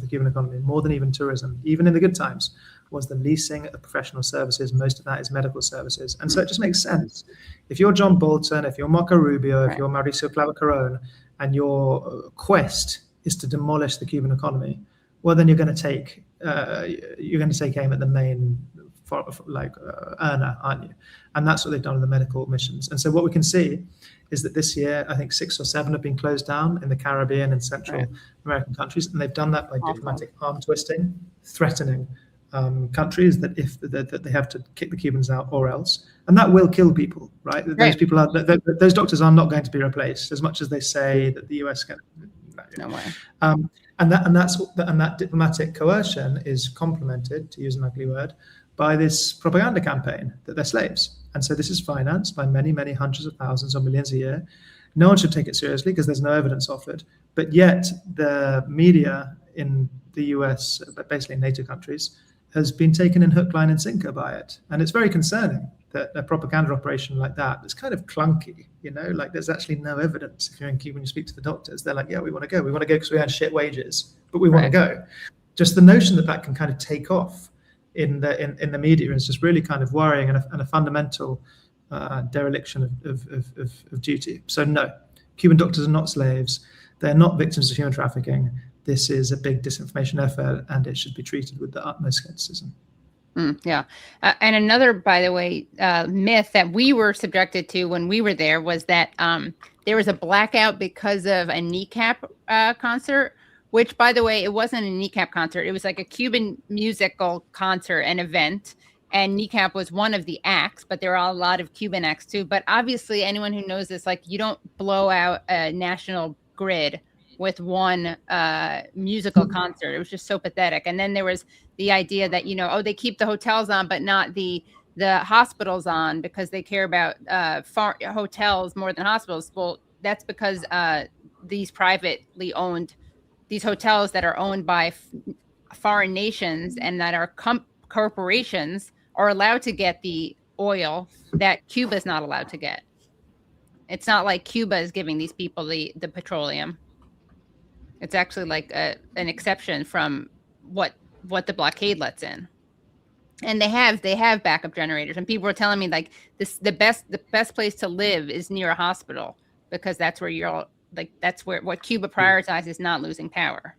Cuban economy, more than even tourism, even in the good times, was the leasing of professional services. Most of that is medical services. And so it just makes sense. If you're John Bolton, if you're Marco Rubio, if you're Mauricio Claver-Carón, and your quest is to demolish the Cuban economy, well, then you're going to take aim at the main earner, aren't you? And that's what they've done with the medical missions. And so what we can see is that this year, I think 6 or 7 have been closed down in the Caribbean and Central American countries, and they've done that by diplomatic arm twisting, threatening countries that that they have to kick the Cubans out or else, and that will kill people, right? Those people are those doctors are not going to be replaced, as much as they say that the US can. No way. And that diplomatic coercion is complemented, to use an ugly word, by this propaganda campaign that they're slaves. And so this is financed by many, many hundreds of thousands or millions a year. No one should take it seriously because there's no evidence offered. But yet the media in the US, but basically NATO countries, has been taken in hook, line, and sinker by it. And it's very concerning that a propaganda operation like that is kind of clunky, there's actually no evidence. If you're in Cuba and you speak to the doctors, they're like, yeah, we want to go. We want to go because we earn shit wages, but we want to go. Just the notion that can kind of take off in the media is just really kind of worrying, and a fundamental dereliction of duty. So no, Cuban doctors are not slaves. They're not victims of human trafficking. This is a big disinformation effort, and it should be treated with the utmost skepticism. Yeah. And another, by the way, myth that we were subjected to when we were there was that there was a blackout because of a kneecap concert, which, by the way, it wasn't a kneecap concert. It was like a Cuban musical concert, an event. And kneecap was one of the acts, but there are a lot of Cuban acts too. But obviously, anyone who knows this, like, you don't blow out a national grid with one musical concert. It was just so pathetic. And then there was the idea that, you know, oh, they keep the hotels on, but not the hospitals on because they care about hotels more than hospitals. Well, that's because these privately owned, these hotels that are owned by foreign nations and that are corporations are allowed to get the oil that Cuba is not allowed to get. It's not like Cuba is giving these people the petroleum. It's actually like an exception from what the blockade lets in. And they have backup generators. And people were telling me like the best place to live is near a hospital because that's where you're like, that's where what Cuba prioritizes, not losing power.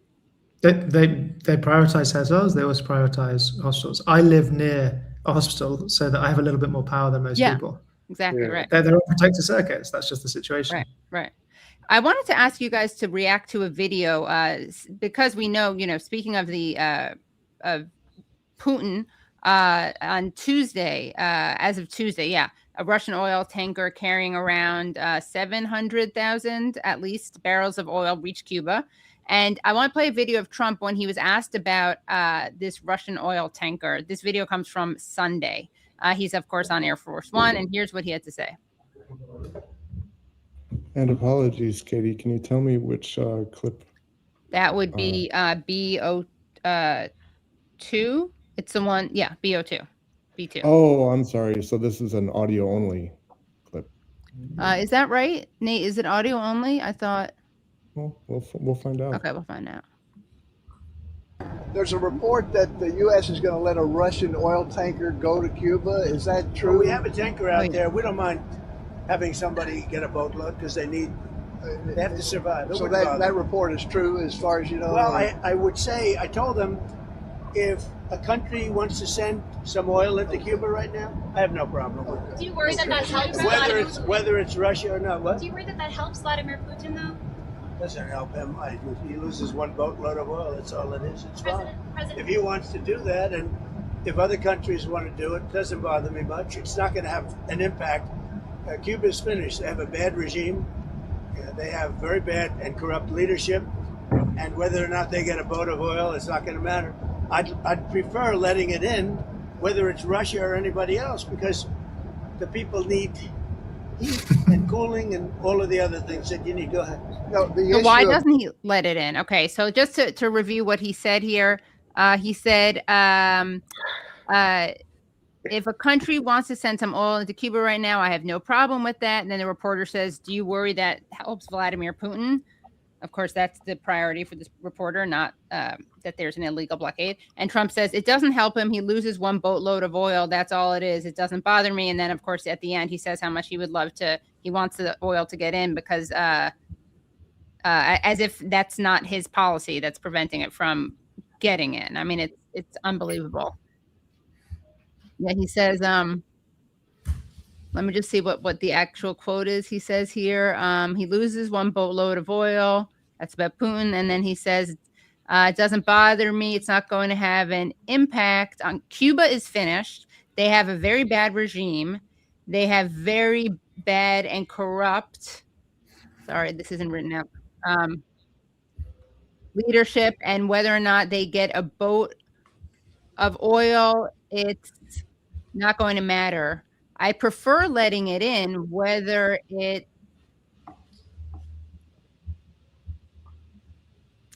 They prioritize hotels. They always prioritize hospitals. I live near a hospital so that I have a little bit more power than most people. Exactly right. They're on protected circuits. That's just the situation. Right. I wanted to ask you guys to react to a video because we know, you know, speaking of the of Putin on Tuesday, as of Tuesday, a Russian oil tanker carrying around 700,000 at least barrels of oil reached Cuba. And I want to play a video of Trump when he was asked about this Russian oil tanker. This video comes from Sunday. He's, of course, on Air Force One, and here's what he had to say. And apologies, Katie. Can you tell me which clip? That would be BO2. It's the one, BO2. B2. Oh, I'm sorry. So this is an audio only clip. Is that right, Nate? Is it audio only? I thought. Well, we'll find out. Okay, we'll find out. There's a report that the U.S. is going to let a Russian oil tanker go to Cuba. Is that true? Well, we have a tanker out there. We don't mind having somebody get a boatload because they have to survive. So that report is true as far as you know? Well, I would say, I told them if a country wants to send some oil into Cuba right now, I have no problem with it. Do you worry that helps Whether it's Russia or not, what? Do you worry that helps Vladimir Putin, though? Doesn't help him. He loses one boatload of oil. That's all it is. It's fine. President. If he wants to do that, and if other countries want to do it, it doesn't bother me much. It's not going to have an impact. Cuba's finished. They have a bad regime. They have very bad and corrupt leadership. And whether or not they get a boat of oil, it's not going to matter. I'd prefer letting it in, whether it's Russia or anybody else, because the people need heat and cooling and all of the other things that you need. Go ahead. No, so why doesn't he let it in? Okay, so just to review what he said here, he said if a country wants to send some oil into Cuba right now, I have no problem with that. And then the reporter says, do you worry that helps Vladimir Putin? Of course, that's the priority for this reporter, not that there's an illegal blockade. And Trump says it doesn't help him. He loses one boatload of oil. That's all it is. It doesn't bother me. And then, of course, at the end, he says how much he would love to. He wants the oil to get in because as if that's not his policy that's preventing it from getting in. I mean, it's unbelievable. Yeah, he says, let me just see what the actual quote is. He says here, he loses one boatload of oil. That's about Putin. And then he says, it doesn't bother me. It's not going to have an impact on Cuba is finished. They have a very bad regime. They have very bad and corrupt. Sorry, this isn't written out. Leadership, and whether or not they get a boat of oil, it's not going to matter. I prefer letting it in, whether it.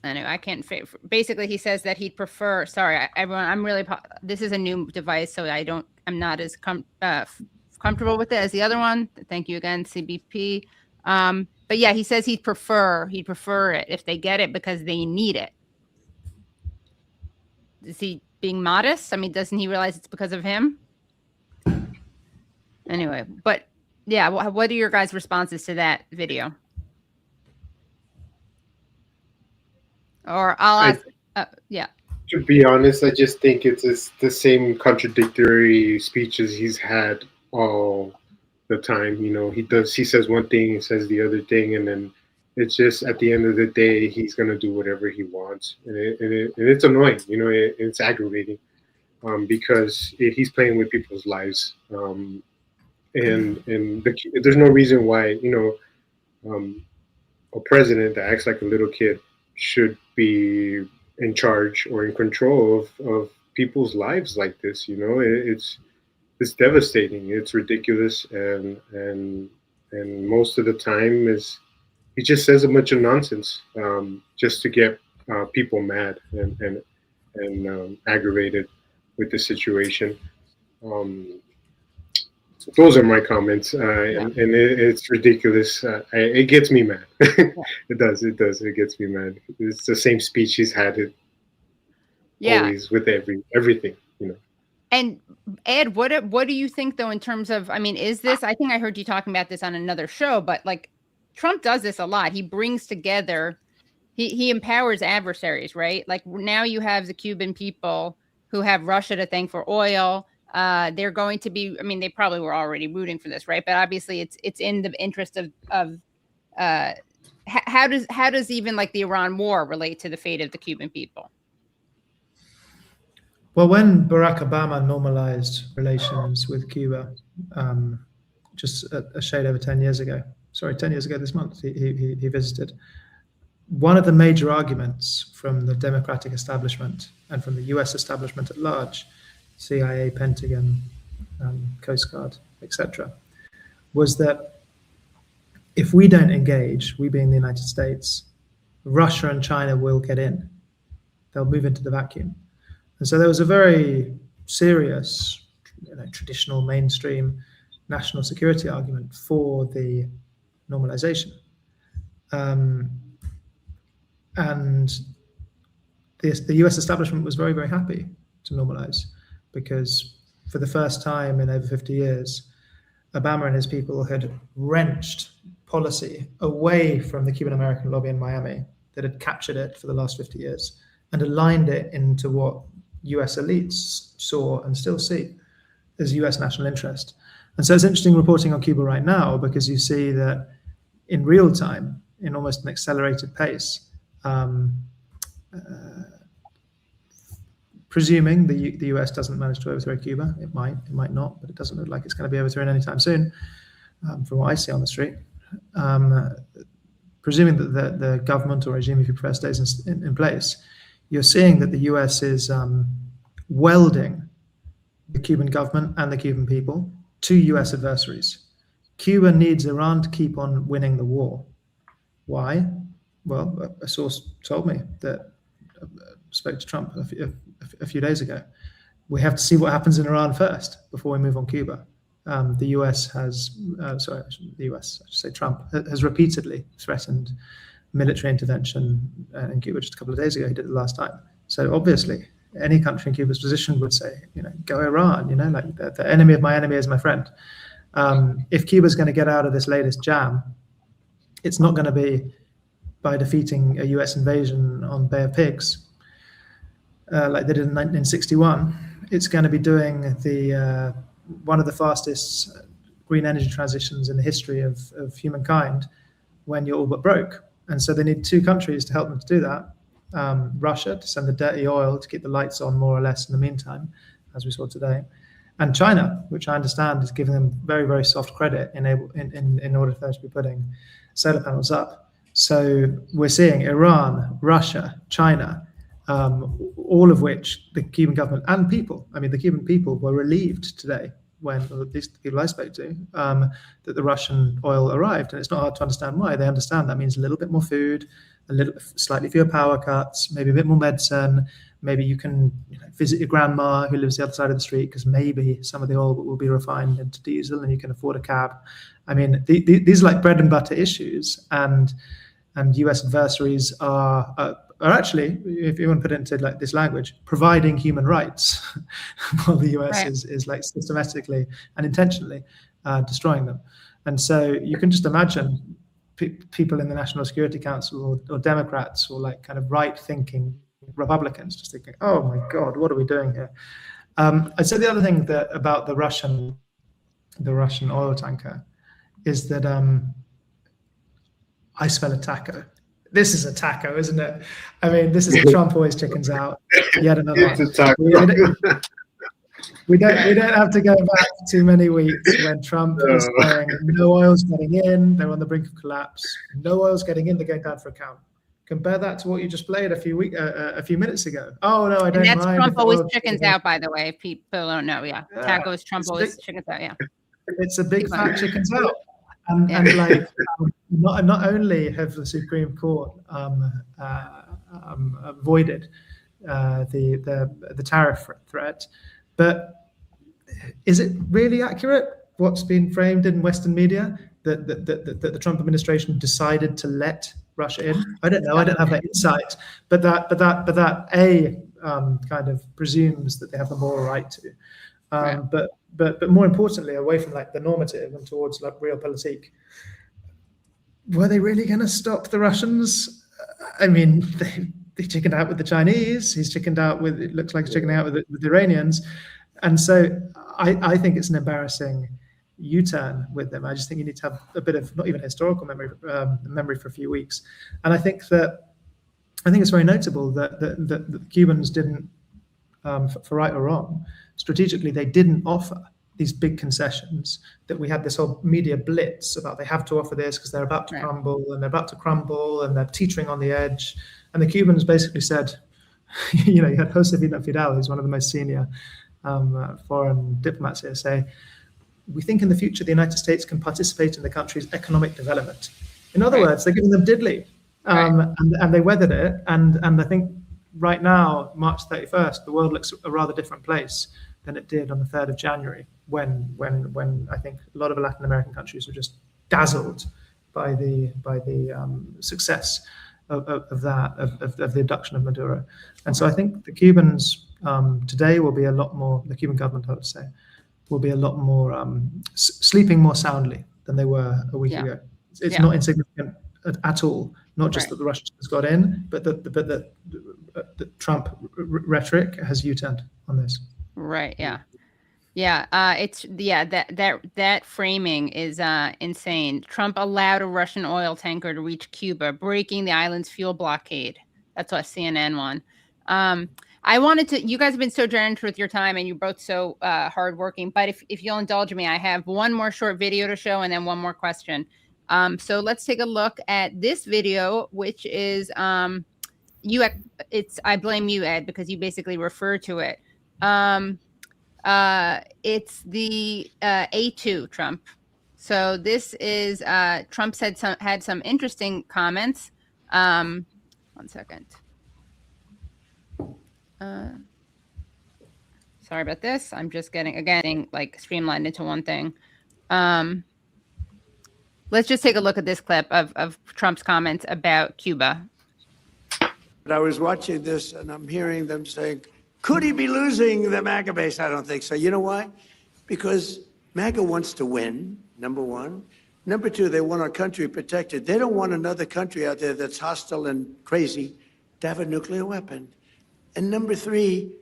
I know I can't. Basically, he says that he'd prefer. Sorry, everyone. I'm really. This is a new device, so I'm not as comfortable with it as the other one. Thank you again, CBP. But yeah, he says he'd prefer it if they get it because they need it. Is he being modest? I mean, doesn't he realize it's because of him? Anyway, but yeah, what are your guys' responses to that video? Or I'll ask, yeah. To be honest, I just think it's the same contradictory speeches he's had all the time. You know, he says one thing, he says the other thing, and then It's just at the end of the day, he's going to do whatever he wants, and it's annoying. You know, it's aggravating because he's playing with people's lives, and there's no reason why, you know, a president that acts like a little kid should be in charge or in control of people's lives like this. You know, it's devastating. It's ridiculous, and most of the time he just says a bunch of nonsense just to get people mad and aggravated with the situation. Those are my comments, and it's ridiculous. It gets me mad. It does. It gets me mad. It's the same speech he's had it always with everything, you know. And Ed, what do you think though in terms of? I mean, is this? I think I heard you talking about this on another show, but like Trump does this a lot. He brings together, he empowers adversaries, right? Like now you have the Cuban people who have Russia to thank for oil. They're going to be, I mean, they probably were already rooting for this, right? But obviously it's in the interest of how does even like the Iran war relate to the fate of the Cuban people? Well, when Barack Obama normalized relations with Cuba, just a shade over 10 years ago, 10 years ago this month, he visited. One of the major arguments from the Democratic establishment and from the US establishment at large, CIA, Pentagon, Coast Guard, etc., was that if we don't engage, we being the United States, Russia and China will get in. They'll move into the vacuum. And so there was a very serious, traditional mainstream national security argument for the normalization. And the US establishment was very, very happy to normalize, because for the first time in over 50 years, Obama and his people had wrenched policy away from the Cuban American lobby in Miami that had captured it for the last 50 years and aligned it into what US elites saw and still see as US national interest. And so it's interesting reporting on Cuba right now, because you see that in real time, in almost an accelerated pace, presuming the US doesn't manage to overthrow Cuba, it might not, but it doesn't look like it's going to be overthrown anytime soon, from what I see on the street. Presuming that the government or regime, if you prefer, stays in place, you're seeing that the US is welding the Cuban government and the Cuban people to US adversaries. Cuba needs Iran to keep on winning the war. Why? Well, a source told me that spoke to Trump a few days ago. We have to see what happens in Iran first before we move on Cuba. The US has, Trump has repeatedly threatened military intervention in Cuba. Just a couple of days ago, he did it last time. So obviously, any country in Cuba's position would say, go Iran, like the enemy of my enemy is my friend. If Cuba's going to get out of this latest jam, it's not going to be by defeating a US invasion on Bay of Pigs, like they did in 1961. It's going to be doing one of the fastest green energy transitions in the history of humankind when you're all but broke. And so they need two countries to help them to do that. Russia to send the dirty oil to keep the lights on more or less in the meantime, as we saw today. And China, which I understand is giving them very, very soft credit in order for them to be putting solar panels up. So we're seeing Iran, Russia, China, all of which the Cuban government and people, the Cuban people were relieved today when, or at least the people I spoke to, that the Russian oil arrived. And it's not hard to understand why. They understand that means a little bit more food, slightly fewer power cuts, maybe a bit more medicine. Maybe you can visit your grandma who lives the other side of the street, because maybe some of the oil will be refined into diesel and you can afford a cab. These are like bread and butter issues, and US adversaries are actually, if you want to put it into like this language, providing human rights while the US is like systematically and intentionally destroying them. And so you can just imagine people in the National Security Council or Democrats or like kind of right-thinking Republicans just thinking, oh my God, what are we doing here? I'd say the other thing about the Russian oil tanker is that I smell a taco. This is a taco, isn't it? I mean, this is a Trump always chickens out. Yet another It's a taco. We don't have to go back too many weeks when Trump was saying no oil's getting in, they're on the brink of collapse. No oil's getting in, they're going down for a count. Compare that to what you just played a few minutes ago. Oh no, I don't mind. And that's Trump always chickens out, by the way. If people don't know, yeah. Tacos, Trump always chickens out, yeah. It's a big fat chickens out. And like, not only have the Supreme Court avoided the tariff threat, but is it really accurate what's been framed in Western media that the Trump administration decided to let Russia in? I don't know. I don't have that insight, but that kind of presumes that they have the moral right to. Right. But more importantly, away from like the normative and towards like realpolitik, were they really going to stop the Russians? I mean, they chickened out with the Chinese. He's chickened out with, it looks like he's chickened out with the Iranians. And so I think it's an embarrassing U-turn with them. I just think you need to have a bit of, not even historical memory for a few weeks. And I think it's very notable that the Cubans didn't, for right or wrong, strategically, they didn't offer these big concessions, that we had this whole media blitz about they have to offer this because they're about to crumble and they're teetering on the edge. And the Cubans basically said, you had José Fidel, who's one of the most senior foreign diplomats here, say, we think in the future the United States can participate in the country's economic development. In other words, they're giving them diddly, and they weathered it. And I think right now, March 31st, the world looks a rather different place than it did on the 3rd of January, when I think a lot of Latin American countries were just dazzled by the success of the abduction of Maduro. And so I think the Cubans today will be a lot more, the Cuban government, I would say, will be a lot more sleeping more soundly than they were a week ago. It's not insignificant at all. Not just that the Russians got in, but that the Trump rhetoric has U-turned on this. Right. Yeah. Yeah. That framing is insane. Trump allowed a Russian oil tanker to reach Cuba, breaking the island's fuel blockade. That's what CNN won. I wanted to, you guys have been so generous with your time and you're both so hardworking, but if you'll indulge me, I have one more short video to show and then one more question. So let's take a look at this video, which is I blame you, Ed, because you basically refer to it. It's the A2 Trump. So this is Trump had some interesting comments. 1 second. Sorry about this. I'm just getting like streamlined into one thing. Let's just take a look at this clip of Trump's comments about Cuba. But I was watching this and I'm hearing them saying, could he be losing the MAGA base? I don't think so. You know why? Because MAGA wants to win, number one. Number two, they want our country protected. They don't want another country out there that's hostile and crazy to have a nuclear weapon. And number three,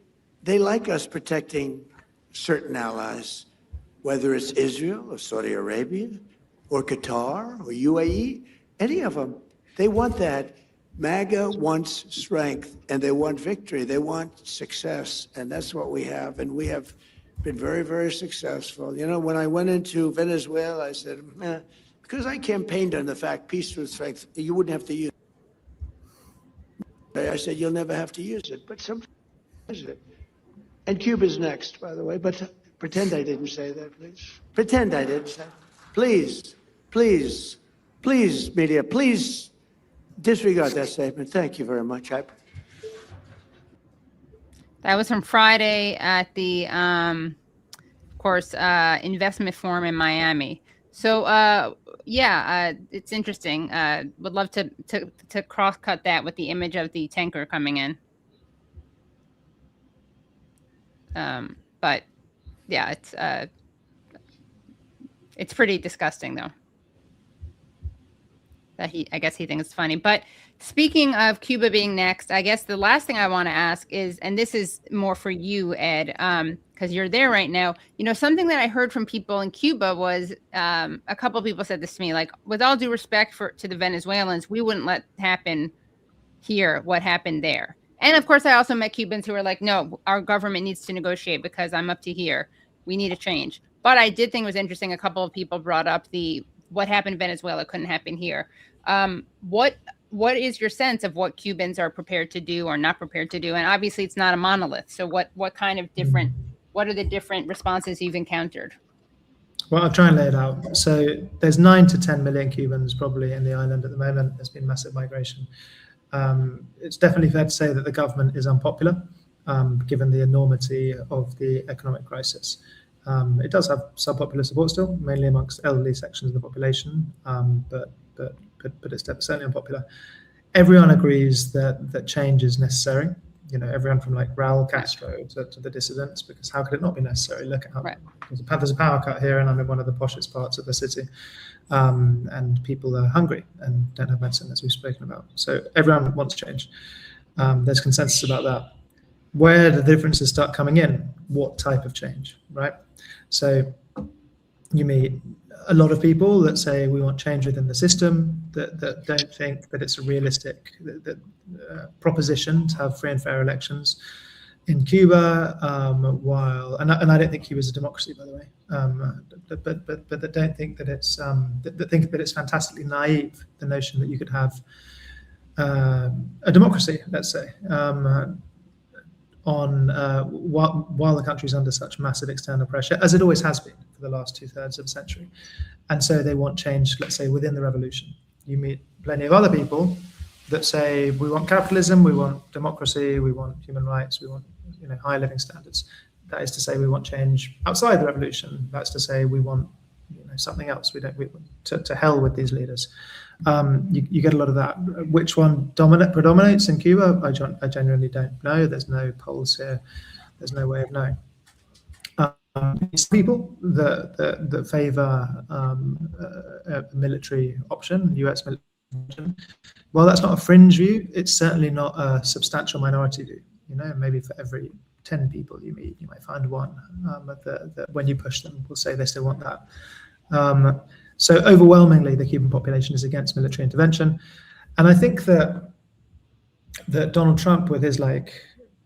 they like us protecting certain allies, whether it's Israel or Saudi Arabia or Qatar or UAE, any of them. They want that. MAGA wants strength and they want victory. They want success. And that's what we have. And we have been very, very successful. You know, when I went into Venezuela, I said, because I campaigned on the fact peace through strength, you wouldn't have to use it. I said, you'll never have to use it, but sometimes use it. And Cuba's next, by the way, but pretend I didn't say that, please. Pretend I didn't say that. Please, please, please, media, please disregard that statement. Thank you very much. That was from Friday at the, of course, investment forum in Miami. So, it's interesting. Would love to cross-cut that with the image of the tanker coming in. But yeah, it's pretty disgusting though. That I guess he thinks it's funny. But speaking of Cuba being next, I guess the last thing I want to ask is, and this is more for you, Ed, because you're there right now. You know, something that I heard from people in Cuba was a couple of people said this to me, like, with all due respect to the Venezuelans, we wouldn't let happen here what happened there. And of course, I also met Cubans who were like, no, our government needs to negotiate because I'm up to here. We need a change. But I did think it was interesting. A couple of people brought up what happened in Venezuela couldn't happen here. What is your sense of what Cubans are prepared to do or not prepared to do? And obviously, it's not a monolith. So what kind of different, what are the different responses you've encountered? Well, I'll try and lay it out. So there's 9 to 10 million Cubans probably in the island at the moment. There's been massive migration. It's definitely fair to say that the government is unpopular, given the enormity of the economic crisis. It does have subpopular support still, mainly amongst elderly sections of the population, but it's certainly unpopular. Everyone agrees that change is necessary. You know, everyone from like Raul Castro to the dissidents, because how could it not be necessary? Look at how there's a power cut here, and I'm in one of the poshest parts of the city, and people are hungry and don't have medicine, as we've spoken about. So everyone wants change. There's consensus about that. Where the differences start coming in, what type of change, right? So you meet a lot of people that say we want change within the system, that don't think that it's a realistic proposition to have free and fair elections in Cuba, and I don't think Cuba's a democracy, by the way, but that don't think that it's that think that it's fantastically naive, the notion that you could have a democracy, let's say, while the country's under such massive external pressure, as it always has been for the last 2/3 of a century. And so they want change, let's say, within the revolution. You meet plenty of other people that say, we want capitalism, we want democracy, we want human rights, we want, you know, high living standards. That is to say, we want change outside the revolution. That's to say, we want, you know, something else. To hell with these leaders. You get a lot of that. Which one predominates in Cuba? I genuinely don't know. There's no polls here. There's no way of knowing. It's people that favor a military option, US military option. Well, that's not a fringe view. It's certainly not a substantial minority view. You know, maybe for every 10 people you meet, you might find one that when you push them will say they still want that. So overwhelmingly, the Cuban population is against military intervention. And I think that Donald Trump, with his like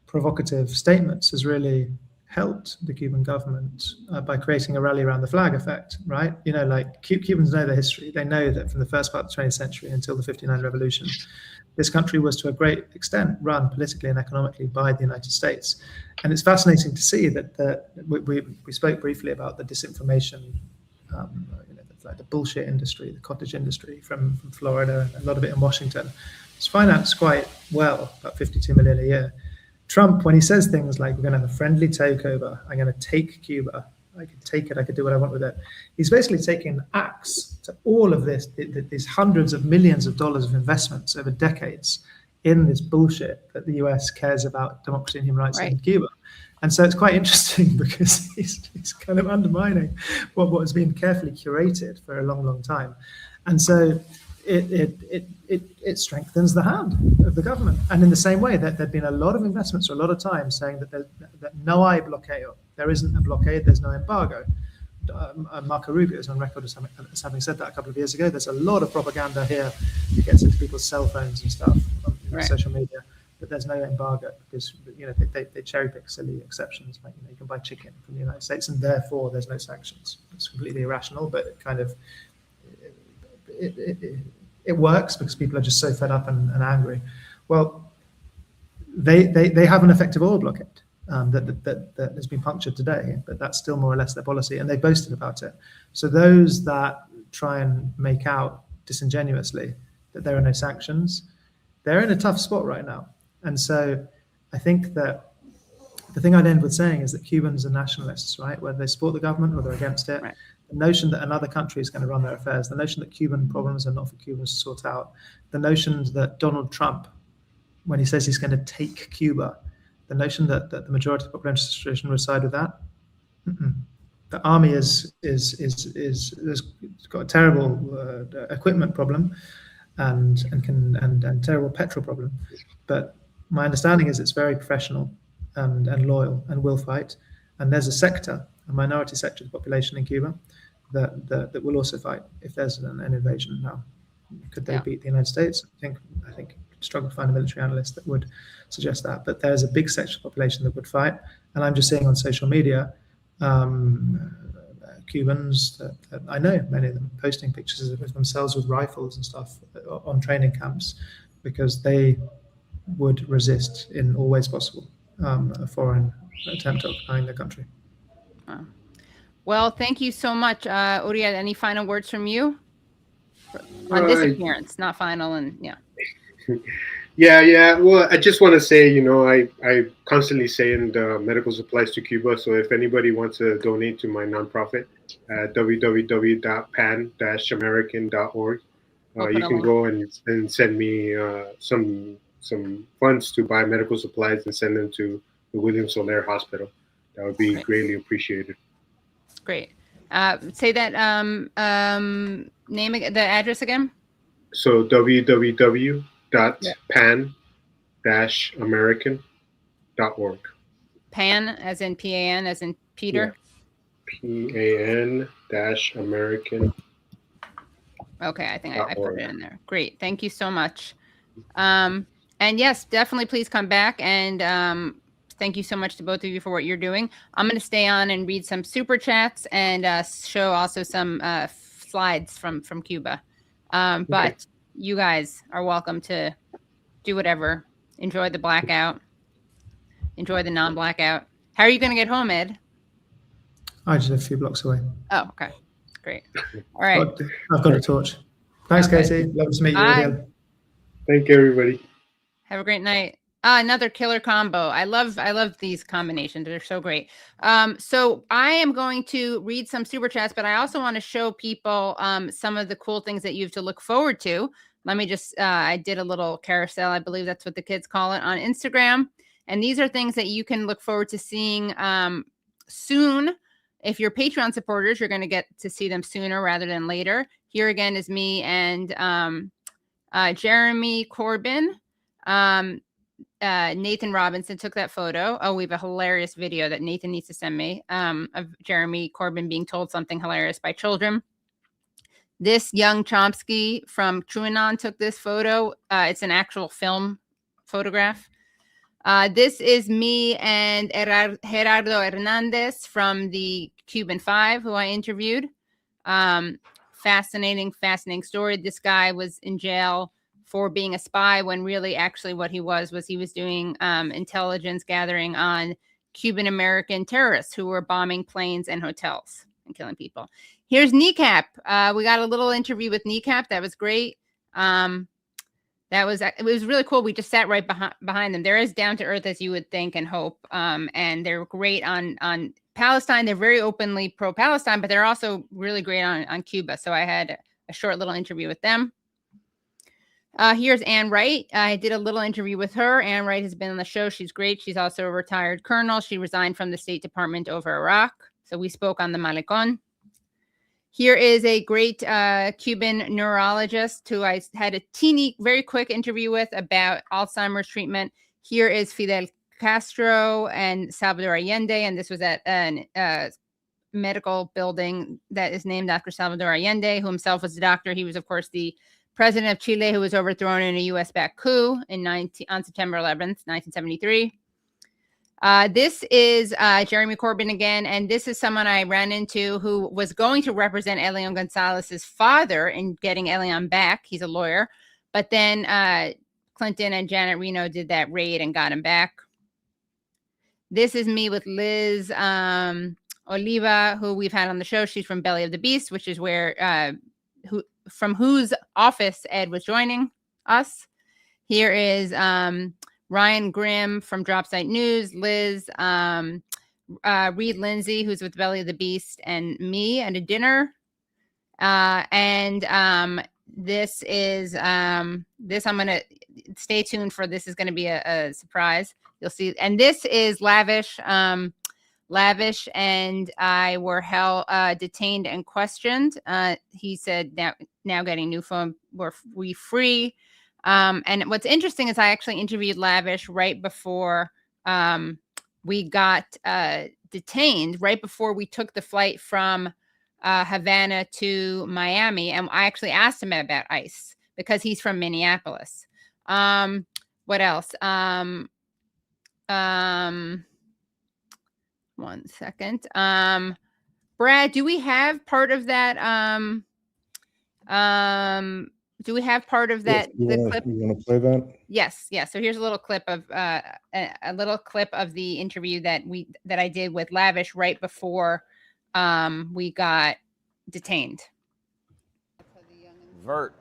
provocative statements, has really helped the Cuban government by creating a rally around the flag effect, right? You know, like Cubans know their history. They know that from the first part of the 20th century until the 59 revolution, this country was to a great extent run politically and economically by the United States. And it's fascinating to see that we spoke briefly about the disinformation, like the bullshit industry, the cottage industry from Florida, a lot of it in Washington. It's financed quite well, about $52 million a year. Trump, when he says things like, we're going to have a friendly takeover, I'm going to take Cuba, I could take it, I could do what I want with it. He's basically taking an axe to all of this, these hundreds of millions of dollars of investments over decades in this bullshit that the US cares about democracy and human rights in Cuba. And so it's quite interesting because he's kind of undermining what has been carefully curated for a long, long time. And so it strengthens the hand of the government. And in the same way that there've been a lot of investments for a lot of time saying that no hay bloqueo, there isn't a blockade, there's no embargo. Marco Rubio is on record as having said that a couple of years ago. There's a lot of propaganda here that gets into people's cell phones and stuff on social media. But there's no embargo because, you know, they cherry pick silly exceptions. Like, you know, you can buy chicken from the United States and therefore there's no sanctions. It's completely irrational, but it kind of it works because people are just so fed up and angry. Well, they have an effective oil blockade that has been punctured today, but that's still more or less their policy, and they boasted about it. So those that try and make out disingenuously that there are no sanctions, they're in a tough spot right now. And so I think that the thing I'd end with saying is that Cubans are nationalists, right? Whether they support the government or they're against it. Right. The notion that another country is going to run their affairs, the notion that Cuban problems are not for Cubans to sort out, the notion that Donald Trump, when he says he's going to take Cuba, the notion that the majority of the population will side with that. The army has got a terrible equipment problem and terrible petrol problem, but my understanding is it's very professional and loyal and will fight. And there's a minority sector of the population in Cuba that will also fight if there's an invasion. Now, could they beat the United States? I think struggle to find a military analyst that would suggest that. But there's a big section of the population that would fight. And I'm just seeing on social media, Cubans that I know, many of them, posting pictures of themselves with rifles and stuff on training camps because they would resist in all ways possible a foreign attempt at occupying their country. Well, thank you so much. Uriel, any final words from you on this appearance? Not final, and Yeah. Well, I just want to say, I constantly send medical supplies to Cuba. So if anybody wants to donate to my nonprofit, www.pan-american.org, you can go and send me some funds to buy medical supplies and send them to the William Soler Hospital. That would be greatly appreciated. Great. Say that the address again. So www.pan-american.org. Pan, as in PAN, as in Peter. Yeah. PAN-American. Okay, I think I put it in there. Great, thank you so much. And yes, definitely please come back, and thank you so much to both of you for what you're doing. I'm going to stay on and read some super chats and show also some slides from Cuba. But you guys are welcome to do whatever. Enjoy the blackout. Enjoy the non-blackout. How are you going to get home, Ed? I just live a few blocks away. Oh, okay. Great. All right. I've got a torch. Thanks, Casey. Love to meet you again. Thank you, everybody. Have a great night. Another killer combo. I love these combinations. They're so great. So I am going to read some super chats, but I also want to show people some of the cool things that you have to look forward to. Let me just, I did a little carousel. I believe that's what the kids call it on Instagram. And these are things that you can look forward to seeing soon. If you're Patreon supporters, you're going to get to see them sooner rather than later. Here again is me and Jeremy Corbyn. Nathan Robinson took that photo. Oh, we have a hilarious video that Nathan needs to send me of Jeremy Corbyn being told something hilarious by children. This young Chomsky from QAnon took this photo. It's an actual film photograph. This is me and Gerardo Hernandez from the Cuban 5, who I interviewed. Fascinating story. This guy was in jail for being a spy when really actually what he was doing intelligence gathering on Cuban American terrorists who were bombing planes and hotels and killing people. Here's Kneecap. We got a little interview with Kneecap. That was great. It was really cool. We just sat right behind them. They're as down to earth as you would think and hope. And they're great on Palestine. They're very openly pro-Palestine, but they're also really great on Cuba. So I had a short little interview with them. Here's Ann Wright. I did a little interview with her. Ann Wright has been on the show. She's great. She's also a retired colonel. She resigned from the State Department over Iraq. So we spoke on the Malecon. Here is a great Cuban neurologist who I had a very quick interview with about Alzheimer's treatment. Here is Fidel Castro and Salvador Allende, and this was at a medical building that is named after Salvador Allende, who himself was a doctor. He was, of course, the president of Chile, who was overthrown in a U.S.-backed coup on September 11th, 1973. This is Jeremy Corbyn again, and this is someone I ran into who was going to represent Elian Gonzalez's father in getting Elian back. He's a lawyer, but then Clinton and Janet Reno did that raid and got him back. This is me with Liz Oliva, who we've had on the show. She's from Belly of the Beast, which is where from whose office Ed was joining us. Here is Ryan Grimm from Dropsite News, Liz, Reed Lindsay, who's with Belly of the Beast, and me at a dinner. This is this I'm going to stay tuned for. This is going to be a surprise. You'll see. And this is Lavish. Lavish and I were detained and questioned. He said now getting new phone, were we free? And what's interesting is I actually interviewed Lavish right before we got detained right before we took the flight from Havana to Miami. And I actually asked him about ICE because he's from Minneapolis. What else? 1 second. Brad, do we have part of that? Do we have part of that? Yes, clip? you want to play that? Yes. So here's a little clip of a little clip of the interview that I did with Lavish right before we got detained. Vert.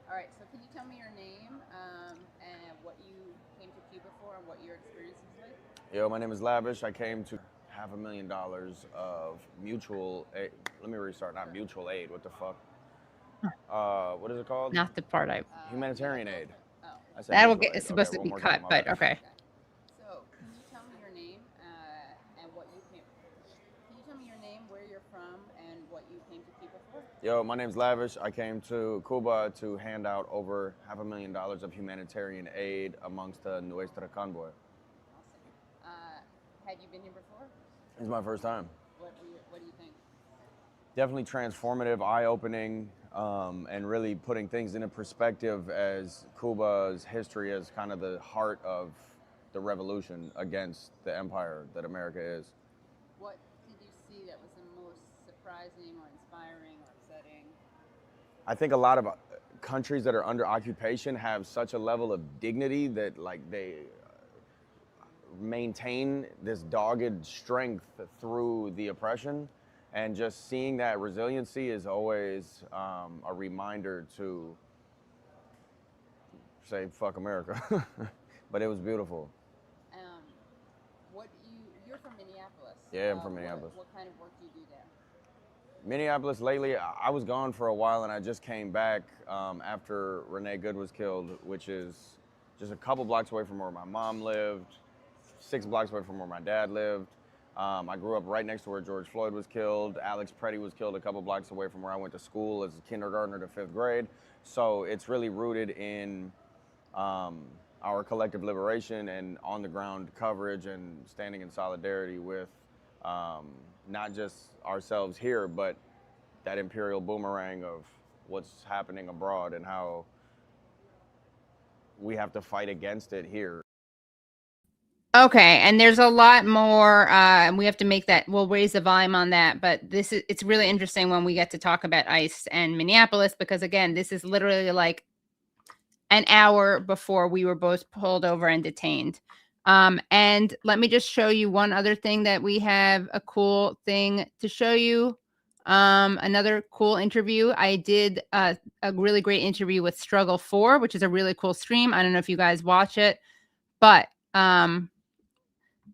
All right. So can you tell me your name and what you came to Cuba for and what your experience is like? Yo, my name is Lavish. I came to $500,000 of mutual aid. Let me restart. Not mutual aid. What the fuck? What is it called? Not the part Humanitarian aid. That will get. It's supposed to be cut, but okay. So, can you tell me your name and what you came? Can you tell me your name, where you're from, and what you came to Cuba for? Yo, my name's Lavish. I came to Cuba to hand out over $500,000 of humanitarian aid amongst the Nuestra Convoy. Awesome. Had you been here before? It's my first time. What do you think? Definitely transformative, eye-opening, and really putting things into perspective as Cuba's history as kind of the heart of the revolution against the empire that America is. What did you see that was the most surprising or inspiring or upsetting? I think a lot of countries that are under occupation have such a level of dignity that they maintain this dogged strength through the oppression. And just seeing that resiliency is always a reminder to say, fuck America. But it was beautiful. You're from Minneapolis. Yeah, I'm from Minneapolis. What kind of work do you do there? Minneapolis lately, I was gone for a while and I just came back after Renee Good was killed, which is just a couple blocks away from where my mom lived, 6 blocks away from where my dad lived. I grew up right next to where George Floyd was killed. Alex Preddy was killed a couple blocks away from where I went to school as a kindergartner to 5th grade. So it's really rooted in our collective liberation and on-the-ground coverage and standing in solidarity with not just ourselves here, but that imperial boomerang of what's happening abroad and how we have to fight against it here. Okay, and there's a lot more, and we have to make that, we'll raise the volume on that, but it's really interesting when we get to talk about ICE and Minneapolis, because again, this is literally like an hour before we were both pulled over and detained. And let me just show you one other thing that we have a cool thing to show you. Another cool interview. I did a really great interview with Struggle 4, which is a really cool stream. I don't know if you guys watch it, but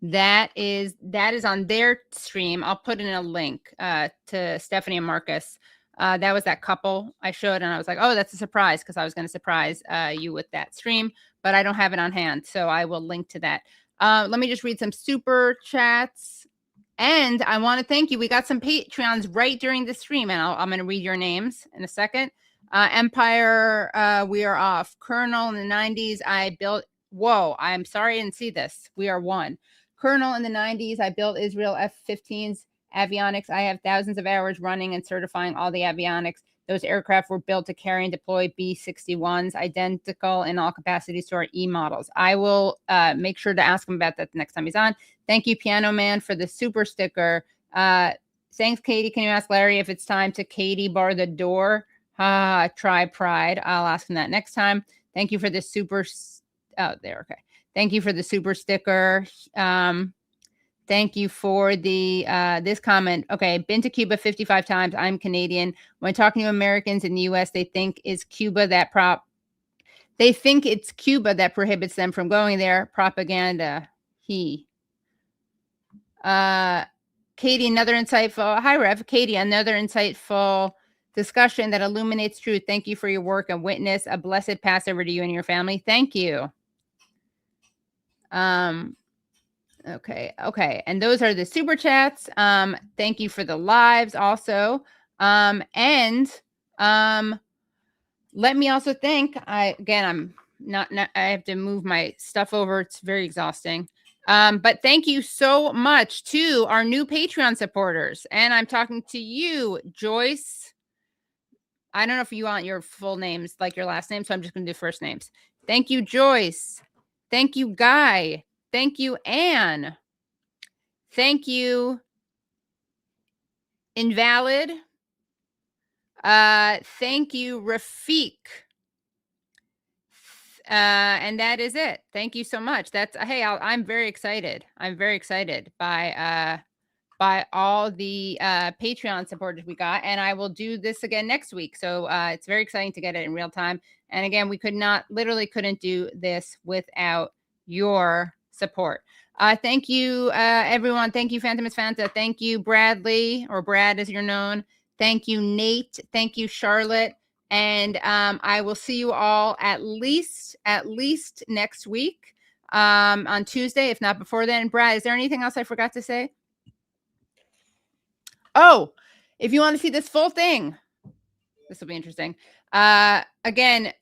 that is on their stream. I'll put in a link to Stephanie and Marcus. That was that couple I showed, and I was like, oh, that's a surprise, because I was going to surprise you with that stream, but I don't have it on hand, so I will link to that. Let me just read some super chats, and I want to thank you. We got some Patreons right during the stream, and I'm going to read your names in a second. Empire, we are off. Colonel in the 90s, I built. Whoa, I'm sorry I didn't see this. We are one. Colonel in the 90s, I built Israel F-15s avionics. I have thousands of hours running and certifying all the avionics. Those aircraft were built to carry and deploy B-61s, identical in all capacities to our E models. I will make sure to ask him about that the next time he's on. Thank you, Piano Man, for the super sticker. Thanks, Katie. Can you ask Larry if it's time to Katie bar the door? Try pride. I'll ask him that next time. Thank you for the super. Oh, there. Okay. Thank you for the super sticker. Thank you for the this comment. Okay, been to Cuba 55 times. I'm Canadian. When talking to Americans in the U.S., they think it's Cuba that They think it's Cuba that prohibits them from going there. Propaganda. Katie, another insightful. Hi, Rev. Katie, another insightful discussion that illuminates truth. Thank you for your work and witness. A blessed Passover to you and your family. Thank you. Okay. And those are the super chats. Thank you for the lives also. And let me also thank, I have to move my stuff over. It's very exhausting. But thank you so much to our new Patreon supporters. And I'm talking to you, Joyce. I don't know if you want your full names, like your last name, so I'm just going to do first names. Thank you, Joyce. Thank you, Guy. Thank you, Anne. Thank you, Invalid. Thank you, Rafiq. And that is it. Thank you so much. That's hey, I'm very excited. I'm very excited by all the Patreon supporters we got, and I will do this again next week. So it's very exciting to get it in real time. And again, we literally couldn't do this without your support. Thank you, everyone. Thank you, Phantom is Fanta. Thank you, Bradley, or Brad as you're known. Thank you, Nate. Thank you, Charlotte. And I will see you all at least next week on Tuesday, if not before then. Brad, is there anything else I forgot to say? Oh, if you want to see this full thing, this will be interesting. Again,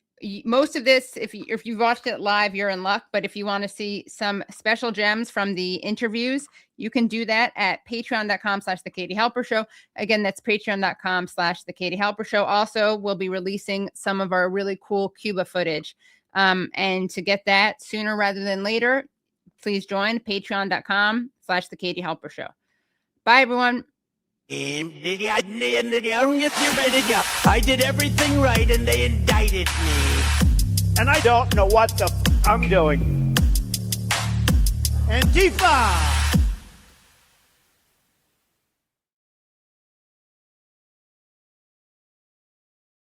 most of this, if you've watched it live, you're in luck. But if you want to see some special gems from the interviews, you can do that at patreon.com/The Katie Halper Show. Again, that's patreon.com/The Katie Halper Show. Also, we'll be releasing some of our really cool Cuba footage. And to get that sooner rather than later, please join patreon.com/The Katie Halper Show. Bye, everyone. I did everything right and they indicted me. And I don't know what the I'm doing. Antifa!